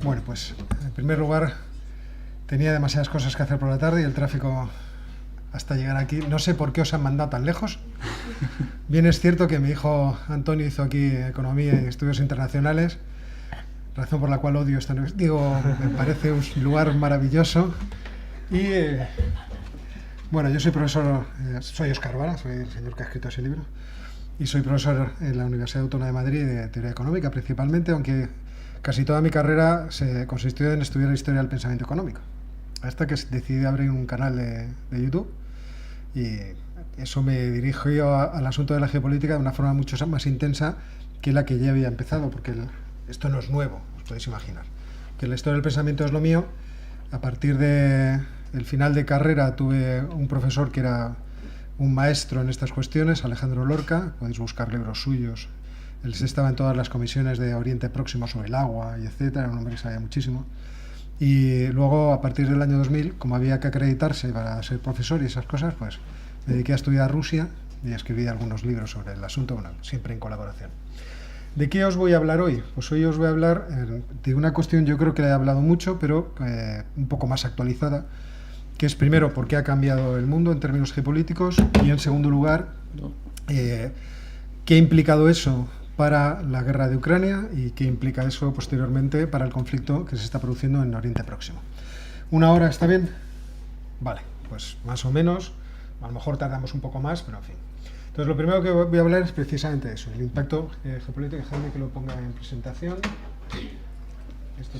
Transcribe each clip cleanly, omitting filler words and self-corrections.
Bueno, pues en primer lugar tenía demasiadas cosas que hacer por la tarde y el tráfico hasta llegar aquí. No sé por qué os han mandado tan lejos. Bien es cierto que mi hijo Antonio hizo aquí Economía y Estudios Internacionales, razón por la cual odio esta universidad. Digo, me parece un lugar maravilloso. Y bueno, yo soy profesor, soy Óscar Vara, soy el señor que ha escrito ese libro, y soy profesor en la Universidad Autónoma de Madrid de Teoría Económica principalmente, aunque casi toda mi carrera se consistió en estudiar la historia del pensamiento económico, hasta que decidí abrir un canal de YouTube, y eso me dirigió al asunto de la geopolítica de una forma mucho más intensa que la que ya había empezado, porque esto no es nuevo, os podéis imaginar. Que la historia del pensamiento es lo mío. A partir del final de carrera tuve un profesor que era un maestro en estas cuestiones, Alejandro Lorca, podéis buscar libros suyos. Él estaba en todas las comisiones de Oriente Próximo sobre el agua y etcétera, era un hombre que sabía muchísimo. Y luego, a partir del año 2000, como había que acreditarse para ser profesor y esas cosas, pues me dediqué a estudiar Rusia y escribí algunos libros sobre el asunto, bueno, siempre en colaboración. ¿De qué os voy a hablar hoy? Pues hoy os voy a hablar de una cuestión, yo creo que le he hablado mucho, pero un poco más actualizada, que es primero por qué ha cambiado el mundo en términos geopolíticos y en segundo lugar, qué ha implicado eso para la guerra de Ucrania y qué implica eso posteriormente para el conflicto que se está produciendo en Oriente Próximo. ¿Una hora está bien? Vale, pues más o menos, a lo mejor tardamos un poco más, pero en fin. Entonces, lo primero que voy a hablar es precisamente eso, el impacto geopolítico. Déjame que lo ponga en presentación.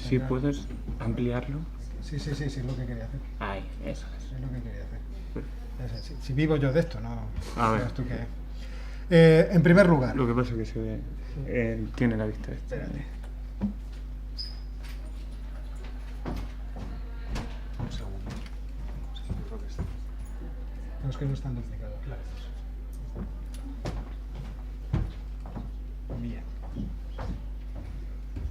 Si puedes ampliarlo. Sí, es lo que quería hacer. Ahí, eso es. Es lo que quería hacer. Si vivo yo de esto, no. A ver. Tú en primer lugar. Lo que pasa es que se ve, tiene la vista esta. Espérate. Un segundo. No, es que no están duplicados, claro. Bien.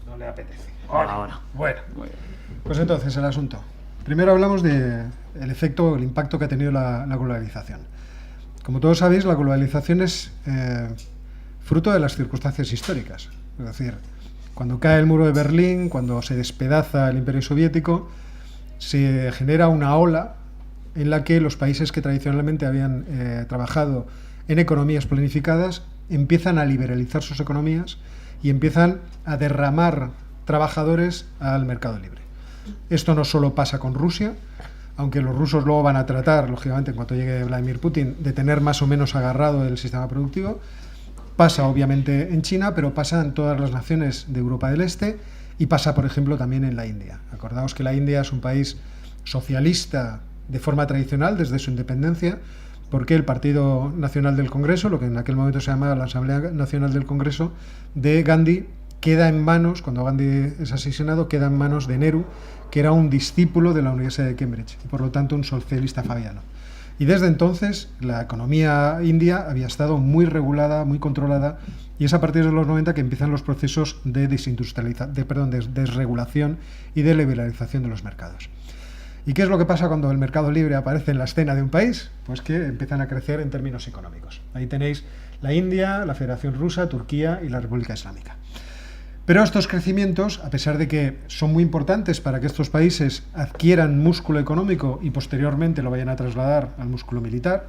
No le apetece. Ahora. Bueno. Muy bien. Pues entonces, el asunto. Primero hablamos del efecto, el impacto que ha tenido la globalización. Como todos sabéis, la globalización es fruto de las circunstancias históricas. Es decir, cuando cae el muro de Berlín, cuando se despedaza el Imperio Soviético, se genera una ola en la que los países que tradicionalmente habían trabajado en economías planificadas empiezan a liberalizar sus economías y empiezan a derramar trabajadores al mercado libre. Esto no solo pasa con Rusia, aunque los rusos luego van a tratar, lógicamente, en cuanto llegue Vladimir Putin, de tener más o menos agarrado el sistema productivo. Pasa, obviamente, en China, pero pasa en todas las naciones de Europa del Este y pasa, por ejemplo, también en la India. Acordaos que la India es un país socialista de forma tradicional desde su independencia, porque el Partido Nacional del Congreso, lo que en aquel momento se llamaba la Asamblea Nacional del Congreso de Gandhi, queda en manos, cuando Gandhi es asesinado, queda en manos de Nehru, que era un discípulo de la Universidad de Cambridge y por lo tanto un socialista fabiano. Y desde entonces la economía india había estado muy regulada, muy controlada, y es a partir de los 90 que empiezan los procesos de desregulación y de liberalización de los mercados. ¿Y qué es lo que pasa cuando el mercado libre aparece en la escena de un país? Pues que empiezan a crecer en términos económicos. Ahí tenéis la India, la Federación Rusa, Turquía y la República Islámica. Pero estos crecimientos, a pesar de que son muy importantes para que estos países adquieran músculo económico y posteriormente lo vayan a trasladar al músculo militar,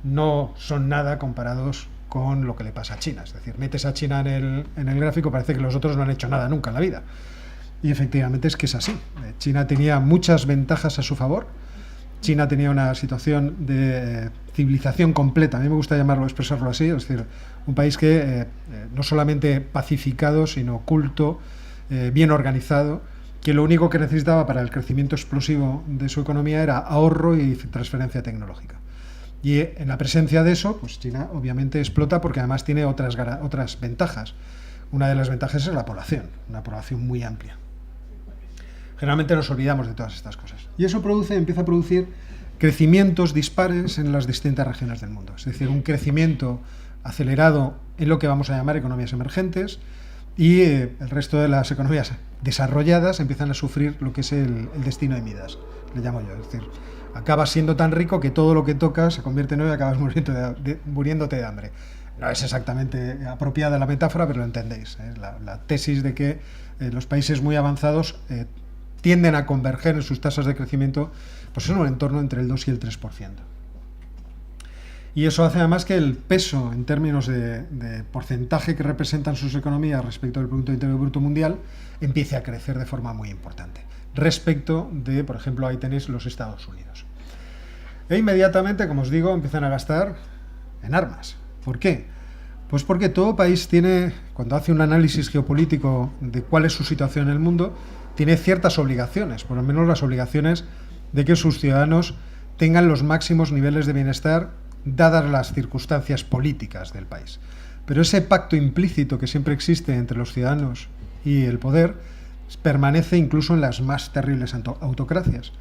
no son nada comparados con lo que le pasa a China. Es decir, metes a China en el gráfico, parece que los otros no han hecho nada nunca en la vida. Y efectivamente es que es así. China tenía muchas ventajas a su favor. China tenía una situación de civilización completa, a mí me gusta expresarlo así, es decir, un país que no solamente pacificado, sino culto, bien organizado, que lo único que necesitaba para el crecimiento explosivo de su economía era ahorro y transferencia tecnológica. Y en la presencia de eso, pues China obviamente explota porque además tiene otras ventajas. Una de las ventajas es la población, una población muy amplia. Generalmente nos olvidamos de todas estas cosas. Y eso empieza a producir crecimientos dispares en las distintas regiones del mundo. Es decir, un crecimiento acelerado en lo que vamos a llamar economías emergentes y el resto de las economías desarrolladas empiezan a sufrir lo que es el destino de Midas, le llamo yo. Es decir, acabas siendo tan rico que todo lo que tocas se convierte en oro y acabas muriéndote de hambre. No es exactamente apropiada la metáfora, pero lo entendéis, ¿eh? La tesis de que los países muy avanzados tienden a converger en sus tasas de crecimiento pues en un entorno entre el 2 y el 3%. Y eso hace además que el peso en términos de porcentaje que representan sus economías respecto al Producto Interior Bruto Mundial empiece a crecer de forma muy importante. Respecto de, por ejemplo, ahí tenéis los Estados Unidos. E inmediatamente, como os digo, empiezan a gastar en armas. ¿Por qué? Pues porque todo país tiene, cuando hace un análisis geopolítico de cuál es su situación en el mundo, tiene ciertas obligaciones, por lo menos las obligaciones de que sus ciudadanos tengan los máximos niveles de bienestar dadas las circunstancias políticas del país. Pero ese pacto implícito que siempre existe entre los ciudadanos y el poder permanece incluso en las más terribles autocracias.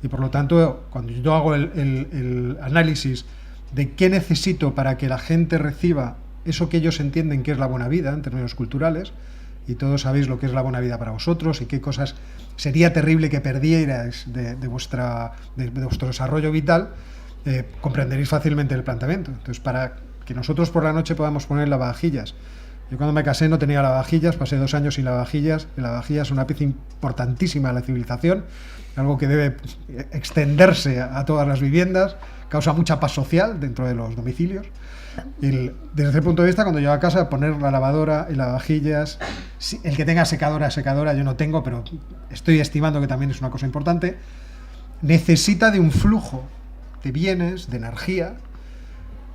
Y por lo tanto, cuando yo hago el análisis de qué necesito para que la gente reciba eso que ellos entienden que es la buena vida en términos culturales, y todos sabéis lo que es la buena vida para vosotros y qué cosas sería terrible que perdierais de vuestro desarrollo vital, comprenderéis fácilmente el planteamiento. Entonces, para que nosotros por la noche podamos poner lavavajillas. Yo cuando me casé no tenía lavavajillas, pasé 2 años sin lavavajillas. La lavavajillas es una pieza importantísima de la civilización, algo que debe extenderse a todas las viviendas, causa mucha paz social dentro de los domicilios. Y desde ese punto de vista, cuando llego a casa, poner la lavadora y lavavajillas, el que tenga secadora, yo no tengo, pero estoy estimando que también es una cosa importante, necesita de un flujo de bienes, de energía,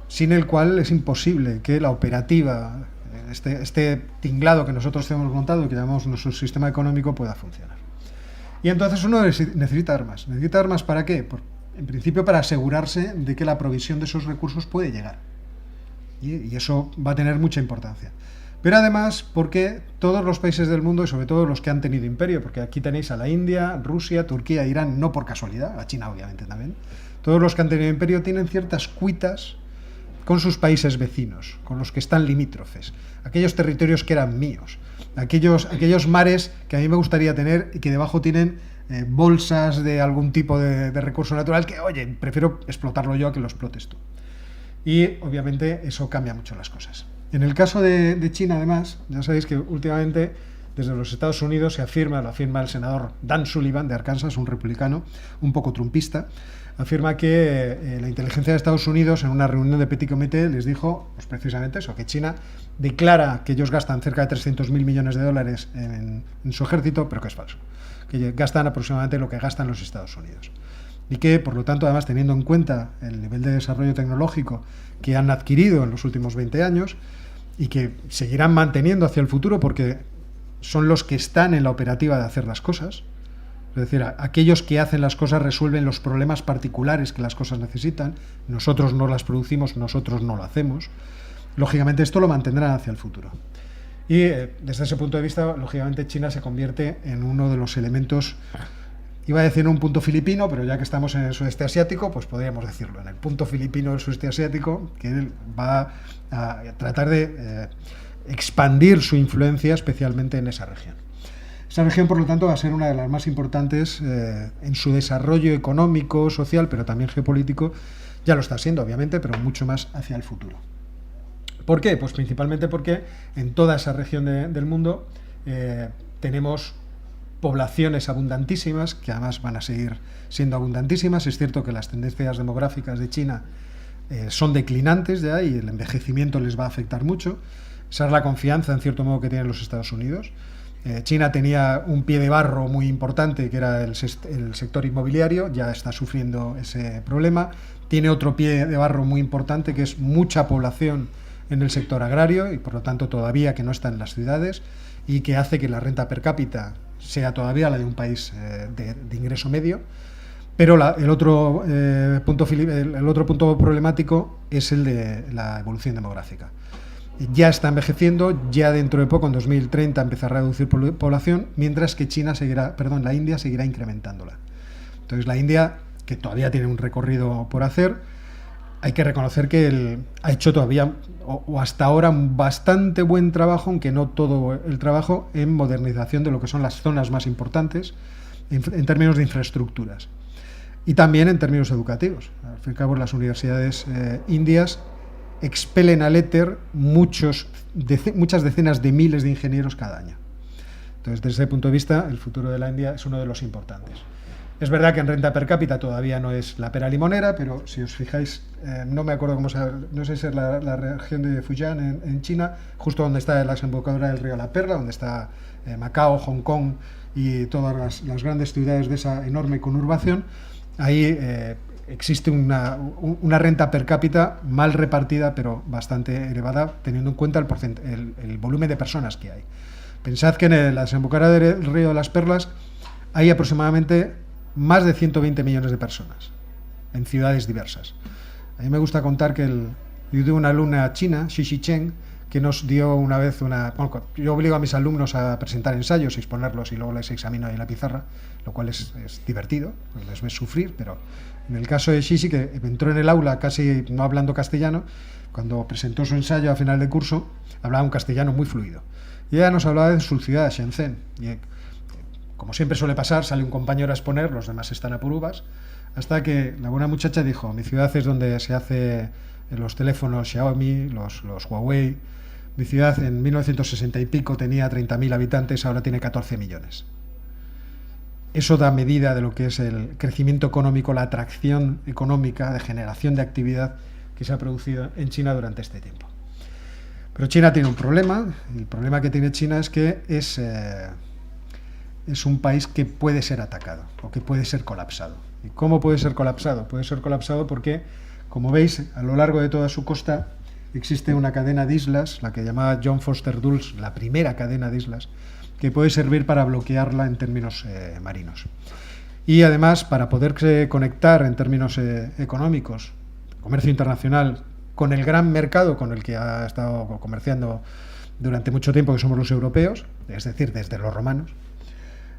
sin el cual es imposible que la operativa, este tinglado que nosotros hemos montado, que llamamos nuestro sistema económico, pueda funcionar. Y entonces uno necesita armas. ¿Necesita armas para qué? En principio para asegurarse de que la provisión de esos recursos puede llegar. Y eso va a tener mucha importancia. Pero además porque todos los países del mundo, y sobre todo los que han tenido imperio, porque aquí tenéis a la India, Rusia, Turquía, Irán, no por casualidad, a China obviamente también, todos los que han tenido imperio tienen ciertas cuitas con sus países vecinos, con los que están limítrofes, aquellos territorios que eran míos, aquellos mares que a mí me gustaría tener y que debajo tienen bolsas de algún tipo de recurso natural que, oye, prefiero explotarlo yo a que lo explotes tú. Y obviamente eso cambia mucho las cosas. En el caso de China, además, ya sabéis que últimamente desde los Estados Unidos lo afirma el senador Dan Sullivan de Arkansas, un republicano, un poco trumpista, afirma que la inteligencia de Estados Unidos en una reunión de Petit Comité les dijo pues precisamente eso, que China declara que ellos gastan cerca de 300.000 millones de dólares en su ejército, pero que es falso, que gastan aproximadamente lo que gastan los Estados Unidos. Y que, por lo tanto, además, teniendo en cuenta el nivel de desarrollo tecnológico que han adquirido en los últimos 20 años y que seguirán manteniendo hacia el futuro porque son los que están en la operativa de hacer las cosas, es decir, aquellos que hacen las cosas resuelven los problemas particulares que las cosas necesitan, nosotros no las producimos, nosotros no lo hacemos, lógicamente esto lo mantendrán hacia el futuro. Y desde ese punto de vista, lógicamente, China se convierte en uno de los elementos, iba a decir un punto filipino, pero ya que estamos en el sudeste asiático, pues podríamos decirlo, en el punto filipino del sudeste asiático, que él va a tratar de expandir su influencia especialmente en esa región. Esa región, por lo tanto, va a ser una de las más importantes en su desarrollo económico, social, pero también geopolítico. Ya lo está siendo, obviamente, pero mucho más hacia el futuro. ¿Por qué? Pues principalmente porque en toda esa región del mundo tenemos poblaciones abundantísimas, que además van a seguir siendo abundantísimas. Es cierto que las tendencias demográficas de China son declinantes ya y el envejecimiento les va a afectar mucho. Esa es la confianza, en cierto modo, que tienen los Estados Unidos. China tenía un pie de barro muy importante, que era el sector inmobiliario, ya está sufriendo ese problema. Tiene otro pie de barro muy importante, que es mucha población en el sector agrario y, por lo tanto, todavía que no está en las ciudades y que hace que la renta per cápita sea todavía la de un país de ingreso medio. Pero el otro punto problemático es el de la evolución demográfica. Ya está envejeciendo, ya dentro de poco, en 2030, empezará a reducir población, mientras que la India seguirá incrementándola. Entonces la India, que todavía tiene un recorrido por hacer, hay que reconocer que ha hecho todavía, o hasta ahora, un bastante buen trabajo, aunque no todo el trabajo, en modernización de lo que son las zonas más importantes, en términos de infraestructuras. Y también en términos educativos. Al fin y al cabo, las universidades indias expelen al éter muchas decenas de miles de ingenieros cada año. Entonces, desde ese punto de vista, el futuro de la India es uno de los importantes. Es verdad que en renta per cápita todavía no es la pera limonera, pero si os fijáis, no me acuerdo cómo se llama, no sé si es la región de Fujian en China, justo donde está la desembocadura del río La Perla, donde está Macao, Hong Kong y todas las grandes ciudades de esa enorme conurbación. Ahí existe una renta per cápita mal repartida, pero bastante elevada, teniendo en cuenta el volumen de personas que hay. Pensad que en la desembocadura del río de las Perlas hay aproximadamente más de 120 millones de personas en ciudades diversas. A mí me gusta contar que yo tuve una alumna china, Xi Cheng, que nos dio una vez yo obligo a mis alumnos a presentar ensayos y exponerlos y luego les examino ahí en la pizarra, lo cual es divertido, les ves sufrir, pero en el caso de Xi, que entró en el aula casi no hablando castellano, cuando presentó su ensayo a final de curso, hablaba un castellano muy fluido. Y ella nos hablaba de su ciudad, Shenzhen, y como siempre suele pasar, sale un compañero a exponer, los demás están a por uvas, hasta que la buena muchacha dijo: mi ciudad es donde se hace los teléfonos Xiaomi, los Huawei. Mi ciudad en 1960 y pico tenía 30.000 habitantes, ahora tiene 14 millones. Eso da medida de lo que es el crecimiento económico, la atracción económica de generación de actividad que se ha producido en China durante este tiempo. Pero China tiene un problema. El problema que tiene China es que es un país que puede ser atacado o que puede ser colapsado. ¿Y cómo puede ser colapsado? Puede ser colapsado porque, como veis, a lo largo de toda su costa existe una cadena de islas, la que llamaba John Foster Dulles, la primera cadena de islas, que puede servir para bloquearla en términos marinos. Y además, para poderse conectar en términos económicos, comercio internacional, con el gran mercado con el que ha estado comerciando durante mucho tiempo, que somos los europeos, es decir, desde los romanos,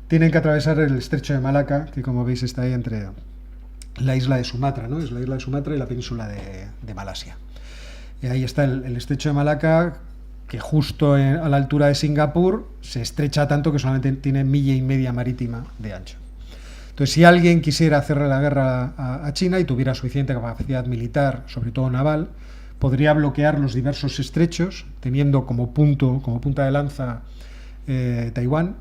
tienen que atravesar el estrecho de Malaca, que como veis está ahí entre la isla de Sumatra, ¿no? Es la isla de Sumatra y la península de Malasia. Y ahí está el estrecho de Malaca, que justo a la altura de Singapur se estrecha tanto que solamente tiene 1,5 millas marítima de ancho. Entonces, si alguien quisiera hacerle la guerra a China y tuviera suficiente capacidad militar, sobre todo naval, podría bloquear los diversos estrechos, teniendo como punta de lanza Taiwán,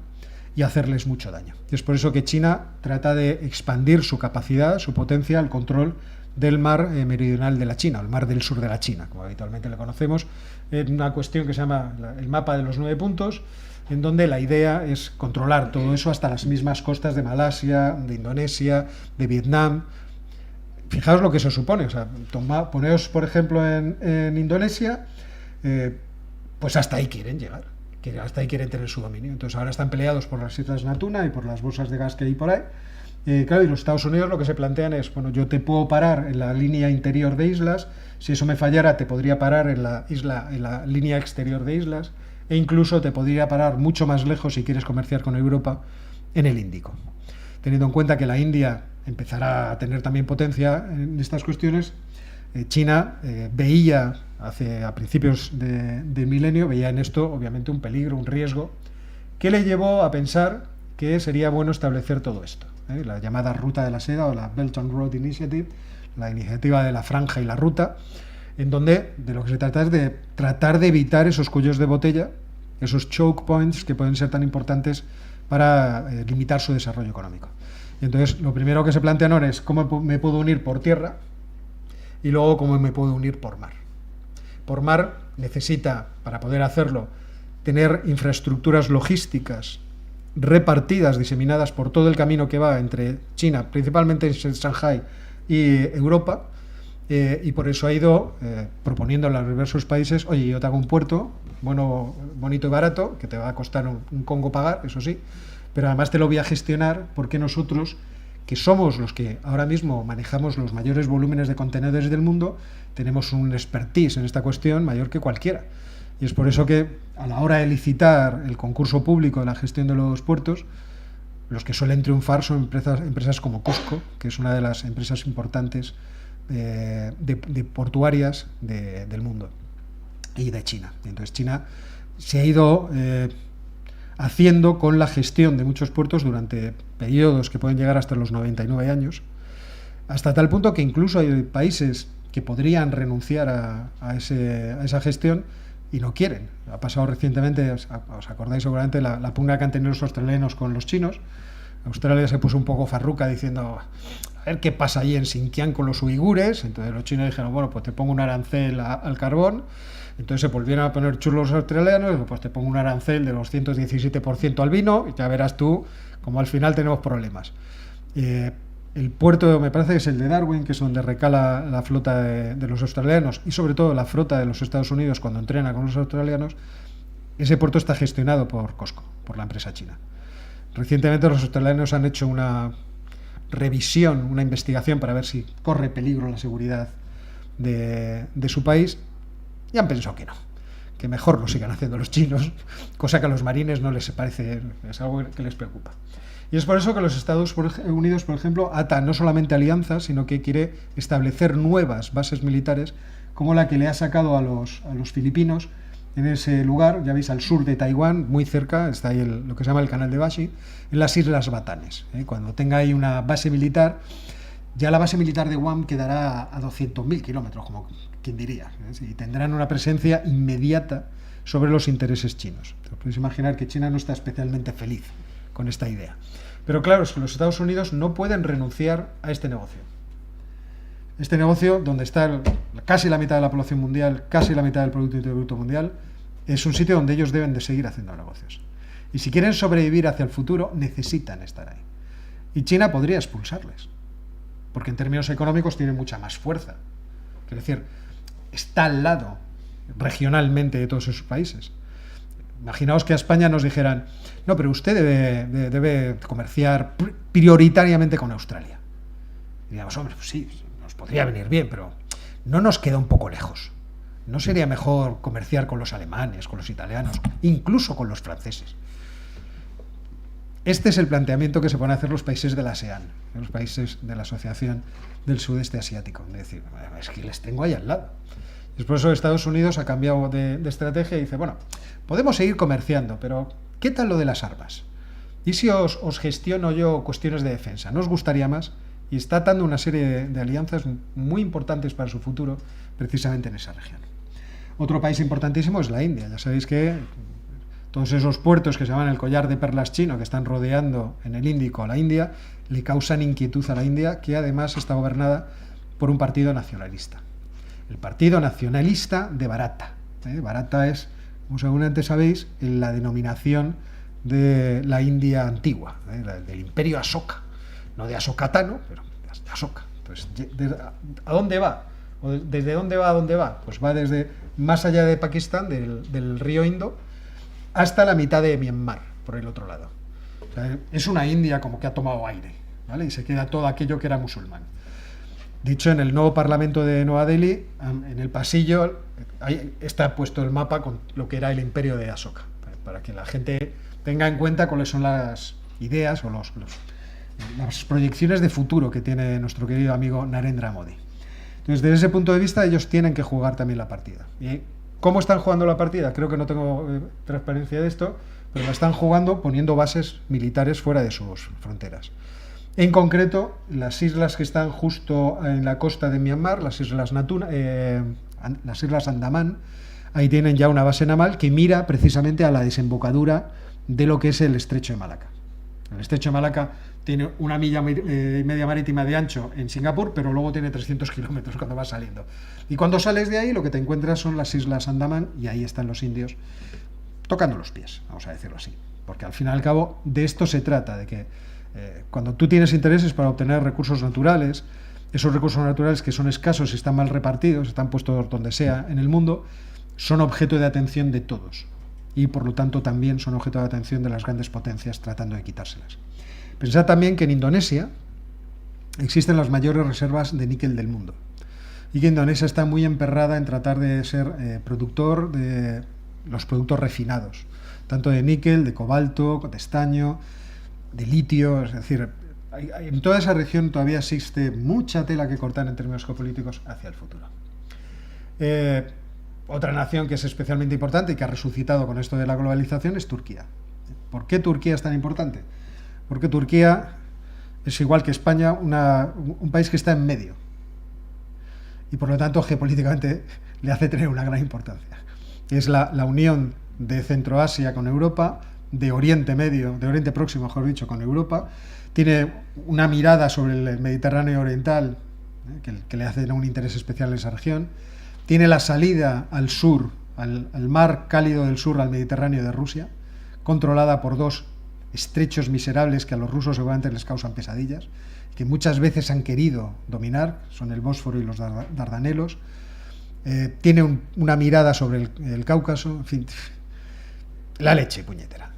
y hacerles mucho daño. Y es por eso que China trata de expandir su capacidad, su potencia, al control del mar meridional de la China, el mar del sur de la China, como habitualmente le conocemos, en una cuestión que se llama el mapa de los 9 puntos, en donde la idea es controlar todo eso hasta las mismas costas de Malasia, de Indonesia, de Vietnam. Fijaos lo que eso supone, o sea, poneos, por ejemplo, en Indonesia, pues hasta ahí quieren llegar. Hasta ahí quieren tener su dominio. Entonces ahora están peleados por las islas Natuna y por las bolsas de gas que hay por ahí. Claro, y los Estados Unidos lo que se plantean es, bueno, yo te puedo parar en la línea interior de islas, si eso me fallara te podría parar en la línea exterior de islas, e incluso te podría parar mucho más lejos si quieres comerciar con Europa en el Índico. Teniendo en cuenta que la India empezará a tener también potencia en estas cuestiones, China veía a principios del milenio, veía en esto obviamente un peligro, un riesgo, que le llevó a pensar que sería bueno establecer todo esto, la llamada Ruta de la Seda o la Belt and Road Initiative, la iniciativa de la franja y la ruta, en donde de lo que se trata es de tratar de evitar esos cuellos de botella, esos choke points que pueden ser tan importantes para limitar su desarrollo económico. Y entonces lo primero que se plantean ahora es cómo me puedo unir por tierra y luego cómo me puedo unir por mar. Por mar necesita, para poder hacerlo, tener infraestructuras logísticas repartidas, diseminadas por todo el camino que va entre China, principalmente en Shanghái, y Europa, y por eso ha ido proponiendo a los diversos países: oye, yo te hago un puerto bueno, bonito y barato, que te va a costar un congo pagar, eso sí, pero además te lo voy a gestionar porque nosotros, que somos los que ahora mismo manejamos los mayores volúmenes de contenedores del mundo, tenemos un expertise en esta cuestión mayor que cualquiera. Y es por eso que a la hora de licitar el concurso público de la gestión de los puertos, los que suelen triunfar son empresas como COSCO, que es una de las empresas importantes de portuarias del mundo y de China. Y entonces China se ha ido haciendo con la gestión de muchos puertos durante periodos que pueden llegar hasta los 99 años, hasta tal punto que incluso hay países que podrían renunciar a esa gestión, y no quieren. Ha pasado recientemente, os acordáis seguramente, la pugna que han tenido los australianos con los chinos. Australia se puso un poco farruca diciendo, a ver qué pasa allí en Xinjiang con los uigures. Entonces los chinos dijeron, bueno, pues te pongo un arancel al carbón. Entonces se volvieron a poner chulos los australianos, pues te pongo un arancel de los 117% al vino y ya verás tú como al final tenemos problemas. El puerto, me parece que es el de Darwin, que es donde recala la flota de los australianos y sobre todo la flota de los Estados Unidos cuando entrena con los australianos. Ese puerto está gestionado por COSCO, por la empresa china. Recientemente los australianos han hecho una revisión, una investigación para ver si corre peligro la seguridad de su país y han pensado que mejor lo sigan haciendo los chinos, cosa que a los marines no les parece, es algo que les preocupa. Y es por eso que los Estados Unidos, por ejemplo, ata no solamente alianzas, sino que quiere establecer nuevas bases militares, como la que le ha sacado a los filipinos en ese lugar, ya veis, al sur de Taiwán, muy cerca, está ahí lo que se llama el canal de Bashi, en las Islas Batanes. Cuando tenga ahí una base militar, ya la base militar de Guam quedará a 200.000 kilómetros, como quien diría, y tendrán una presencia inmediata sobre los intereses chinos. Te podéis imaginar que China no está especialmente feliz con esta idea. Pero claro, es que los Estados Unidos no pueden renunciar a este negocio. Este negocio, donde está casi la mitad de la población mundial, casi la mitad del Producto Interior Bruto mundial, es un sitio donde ellos deben de seguir haciendo negocios. Y si quieren sobrevivir hacia el futuro, necesitan estar ahí. Y China podría expulsarles, porque en términos económicos tiene mucha más fuerza. Quiero decir, está al lado regionalmente de todos esos países. Imaginaos que a España nos dijeran, no, pero usted debe comerciar prioritariamente con Australia. Y digamos, hombre, pues sí, nos podría venir bien, pero no nos queda un poco lejos. ¿No sería mejor comerciar con los alemanes, con los italianos, incluso con los franceses? Este es el planteamiento que se van a hacer los países de la ASEAN, los países de la Asociación del Sudeste Asiático. Es decir, es que les tengo ahí al lado. Y es por eso que Estados Unidos ha cambiado de estrategia y dice, bueno, podemos seguir comerciando, pero ¿qué tal lo de las armas? ¿Y si os gestiono yo cuestiones de defensa? ¿No os gustaría más? Y está atando una serie de alianzas muy importantes para su futuro, precisamente en esa región. Otro país importantísimo es la India. Ya sabéis que todos esos puertos que se llaman el collar de perlas chino, que están rodeando en el Índico a la India, le causan inquietud a la India, que además está gobernada por un partido nacionalista. El Partido Nacionalista de Bharata. Bharata es, como seguramente sabéis, la denominación de la India antigua, del Imperio Ashoka. No de Ashoka Tano, pero de Ashoka. Entonces, ¿a dónde va? ¿O ¿desde dónde va a dónde va? Pues va desde más allá de Pakistán, del río Indo, hasta la mitad de Myanmar, por el otro lado. O sea, es una India como que ha tomado aire, ¿vale? Y se queda todo aquello que era musulmán. De hecho, en el nuevo Parlamento de Nueva Delhi, en el pasillo, ahí está puesto el mapa con lo que era el imperio de Ashoka, para que la gente tenga en cuenta cuáles son las ideas o las proyecciones de futuro que tiene nuestro querido amigo Narendra Modi. Entonces, desde ese punto de vista, ellos tienen que jugar también la partida. ¿Y cómo están jugando la partida? Creo que no tengo transparencia de esto, pero la están jugando poniendo bases militares fuera de sus fronteras. En concreto, las islas que están justo en la costa de Myanmar, las islas Andamán, ahí tienen ya una base naval que mira precisamente a la desembocadura de lo que es el Estrecho de Malaca. El Estrecho de Malaca tiene 1,5 millas marítima de ancho en Singapur, pero luego tiene 300 kilómetros cuando vas saliendo. Y cuando sales de ahí, lo que te encuentras son las islas Andamán, y ahí están los indios tocando los pies, vamos a decirlo así. Porque al fin y al cabo, de esto se trata, de que cuando tú tienes intereses para obtener recursos naturales, esos recursos naturales que son escasos y están mal repartidos, están puestos donde sea en el mundo, son objeto de atención de todos. Y por lo tanto también son objeto de atención de las grandes potencias tratando de quitárselas. Pensad también que en Indonesia existen las mayores reservas de níquel del mundo. Y que Indonesia está muy emperrada en tratar de ser productor de los productos refinados, tanto de níquel, de cobalto, de estaño, de litio. Es decir, en toda esa región todavía existe mucha tela que cortar en términos geopolíticos hacia el futuro. Otra nación que es especialmente importante y que ha resucitado con esto de la globalización es Turquía. ¿Por qué Turquía es tan importante? Porque Turquía es igual que España, un país que está en medio y por lo tanto geopolíticamente le hace tener una gran importancia. es la unión de Centroasia con Europa, de Oriente Medio, de Oriente Próximo, mejor dicho, con Europa. Tiene una mirada sobre el Mediterráneo oriental, que le hace un interés especial en esa región. Tiene la salida al sur, al mar cálido del sur, al Mediterráneo de Rusia, controlada por dos estrechos miserables que a los rusos seguramente les causan pesadillas, que muchas veces han querido dominar, son el Bósforo y los Dardanelos. Tiene una mirada sobre el Cáucaso, en fin, la leche, puñetera.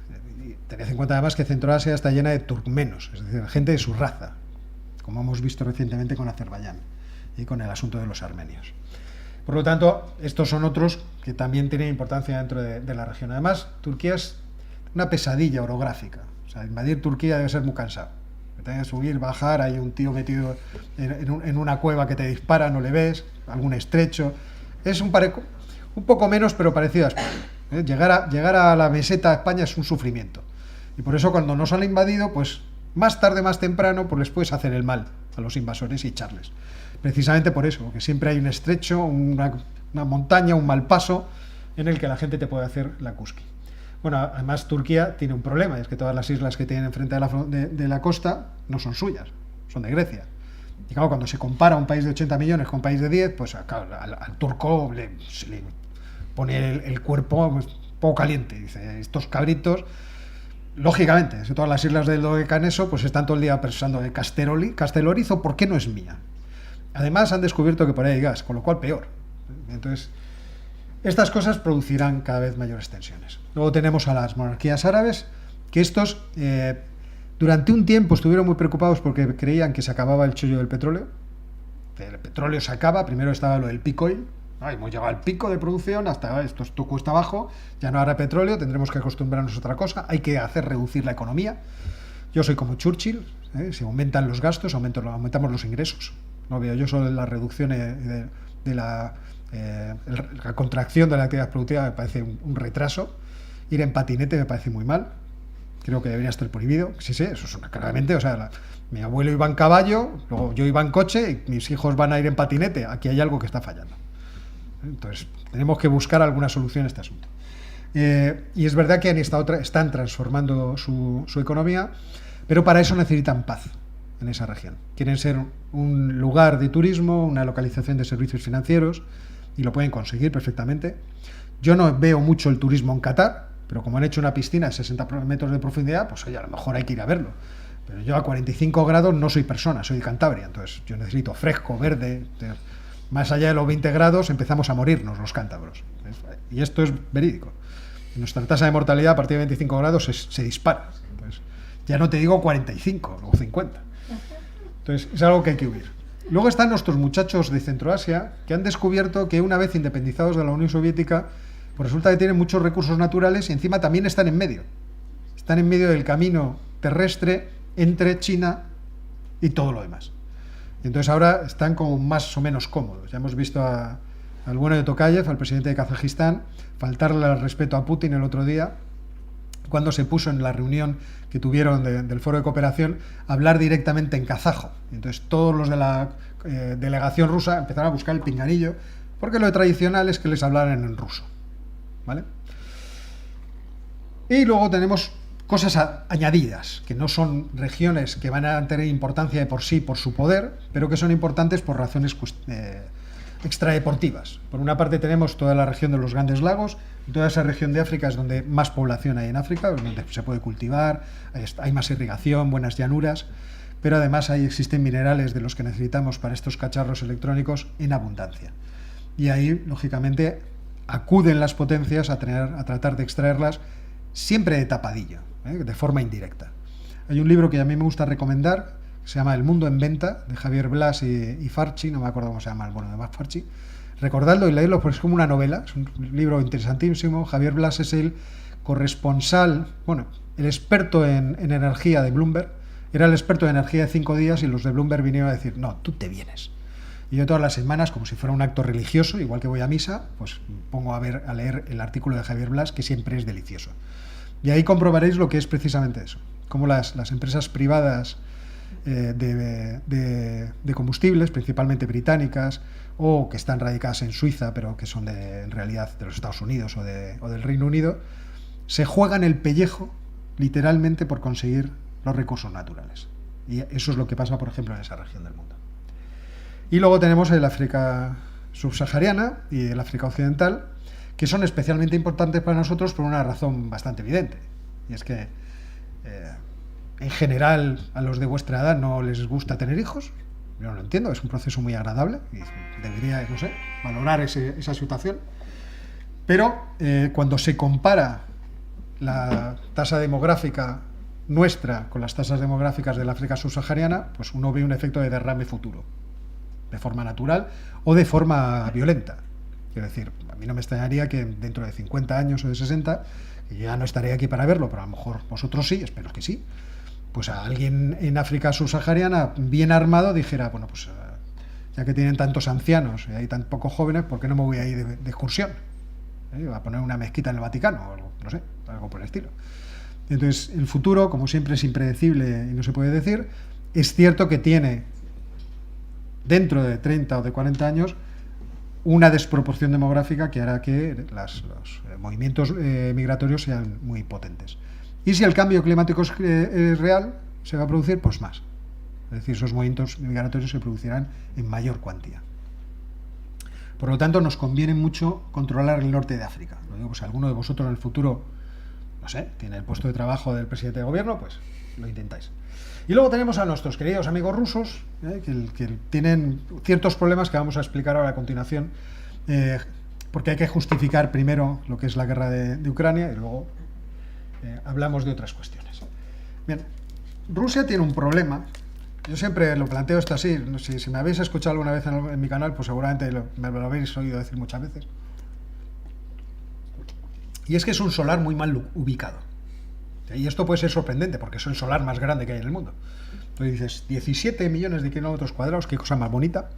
Tened en cuenta además que Centroasia está llena de turkmenos, es decir, gente de su raza, como hemos visto recientemente con Azerbaiyán y con el asunto de los armenios. Por lo tanto, estos son otros que también tienen importancia dentro de la región. Además, Turquía es una pesadilla orográfica. O sea, invadir Turquía debe ser muy cansado. Que tengas que subir, bajar, hay un tío metido en una cueva que te dispara, no le ves, algún estrecho. Es un poco menos, pero parecido a España. Llegar a la meseta de España es un sufrimiento. Y por eso cuando nos han invadido, pues más tarde, más temprano, pues les puedes hacer el mal a los invasores y echarles. Precisamente por eso, porque siempre hay un estrecho, una montaña, un mal paso en el que la gente te puede hacer la cusqui. Bueno, además Turquía tiene un problema, y es que todas las islas que tienen enfrente de la costa no son suyas, son de Grecia. Y claro, cuando se compara un país de 80 millones con un país de 10, pues claro, al turco se le pone el cuerpo pues, un poco caliente. Dice, estos cabritos, lógicamente, si todas las islas del Dodecaneso pues están todo el día pensando de Castelorizo, ¿por qué no es mía? Además han descubierto que por ahí hay gas, con lo cual peor. Entonces, estas cosas producirán cada vez mayores tensiones. Luego tenemos a las monarquías árabes, que estos durante un tiempo estuvieron muy preocupados porque creían que se acababa el chollo del petróleo. El petróleo se acaba, primero estaba lo del peak oil, hemos llegado al pico de producción, hasta esto cuesta abajo, ya no habrá petróleo, tendremos que acostumbrarnos a otra cosa, hay que hacer reducir la economía. Yo soy como Churchill, si aumentan los gastos, aumentamos los ingresos. No veo yo solo la reducción de la contracción de la actividad productiva, me parece un retraso. Ir en patinete me parece muy mal, creo que debería estar prohibido. Sí, eso es claramente, o sea, mi abuelo iba en caballo, luego yo iba en coche y mis hijos van a ir en patinete, aquí hay algo que está fallando. Entonces, tenemos que buscar alguna solución a este asunto. Y es verdad que están transformando su economía, pero para eso necesitan paz en esa región. Quieren ser un lugar de turismo, una localización de servicios financieros, y lo pueden conseguir perfectamente. Yo no veo mucho el turismo en Qatar, pero como han hecho una piscina de 60 metros de profundidad, pues oye, a lo mejor hay que ir a verlo. Pero yo a 45 grados no soy persona, soy de Cantabria, entonces yo necesito fresco, verde. Más allá de los 20 grados empezamos a morirnos los cántabros. Y esto es verídico. Nuestra tasa de mortalidad a partir de 25 grados se dispara. Entonces, ya no te digo 45 o 50. Entonces, es algo que hay que huir. Luego están nuestros muchachos de Centroasia que han descubierto que una vez independizados de la Unión Soviética, pues resulta que tienen muchos recursos naturales y encima también están en medio. Están en medio del camino terrestre entre China y todo lo demás. Y entonces ahora están como más o menos cómodos. Ya hemos visto al bueno de Tokayev, al presidente de Kazajistán, faltarle al respeto a Putin el otro día, cuando se puso en la reunión que tuvieron del Foro de Cooperación a hablar directamente en kazajo. Entonces todos los de la delegación rusa empezaron a buscar el pinganillo, porque lo tradicional es que les hablaran en ruso. ¿Vale? Y luego tenemos cosas añadidas, que no son regiones que van a tener importancia de por sí por su poder, pero que son importantes por razones extradeportivas. Por una parte tenemos toda la región de los Grandes Lagos, y toda esa región de África es donde más población hay en África, donde se puede cultivar, hay más irrigación, buenas llanuras, pero además ahí existen minerales de los que necesitamos para estos cacharros electrónicos en abundancia. Y ahí, lógicamente, acuden las potencias a tratar de extraerlas siempre de tapadillo, de forma indirecta. Hay un libro que a mí me gusta recomendar, que se llama El mundo en venta, de Javier Blas y Farchi, no me acuerdo cómo se llama, bueno, de Farchi. Recordadlo y leedlo porque es como una novela, es un libro interesantísimo. Javier Blas es el corresponsal, bueno, el experto en energía de Bloomberg, era el experto de energía de 5 días y los de Bloomberg vinieron a decir, no, tú te vienes. Y yo todas las semanas, como si fuera un acto religioso, igual que voy a misa, pues pongo a leer el artículo de Javier Blas, que siempre es delicioso. Y ahí comprobaréis lo que es precisamente eso, cómo las empresas privadas de combustibles, principalmente británicas, o que están radicadas en Suiza, pero que son en realidad de los Estados Unidos o del Reino Unido, se juegan el pellejo literalmente por conseguir los recursos naturales. Y eso es lo que pasa, por ejemplo, en esa región del mundo. Y luego tenemos el África subsahariana y el África occidental, que son especialmente importantes para nosotros por una razón bastante evidente. Y es que, en general, a los de vuestra edad no les gusta tener hijos. Yo no lo entiendo, es un proceso muy agradable y debería, no sé, valorar esa situación. Pero cuando se compara la tasa demográfica nuestra con las tasas demográficas del África subsahariana, pues uno ve un efecto de derrame futuro, de forma natural o de forma violenta. Quiero decir, a mí no me extrañaría que dentro de 50 años o de 60, y ya no estaré aquí para verlo, pero a lo mejor vosotros sí, espero que sí, pues a alguien en África subsahariana bien armado dijera, bueno, pues ya que tienen tantos ancianos y hay tan pocos jóvenes, ¿por qué no me voy a ir de excursión? Va a poner una mezquita en el Vaticano o algo, no sé, algo por el estilo. Entonces, el futuro, como siempre, es impredecible y no se puede decir. Es cierto que tiene, dentro de 30 o de 40 años, una desproporción demográfica que hará que los movimientos migratorios sean muy potentes. Y si el cambio climático es real, se va a producir, pues más. Es decir, esos movimientos migratorios se producirán en mayor cuantía. Por lo tanto, nos conviene mucho controlar el norte de África. Lo digo, pues, si alguno de vosotros en el futuro, no sé, tiene el puesto de trabajo del presidente de gobierno, pues lo intentáis. Y luego tenemos a nuestros queridos amigos rusos, que tienen ciertos problemas que vamos a explicar ahora a continuación, porque hay que justificar primero lo que es la guerra de Ucrania y luego hablamos de otras cuestiones. Bien, Rusia tiene un problema. Yo siempre lo planteo esto así. Si me habéis escuchado alguna vez en mi canal, pues seguramente me lo habéis oído decir muchas veces. Y es que es un solar muy mal ubicado. Y esto puede ser sorprendente, porque es el solar más grande que hay en el mundo. Entonces dices, 17 millones de kilómetros cuadrados, qué cosa más bonita,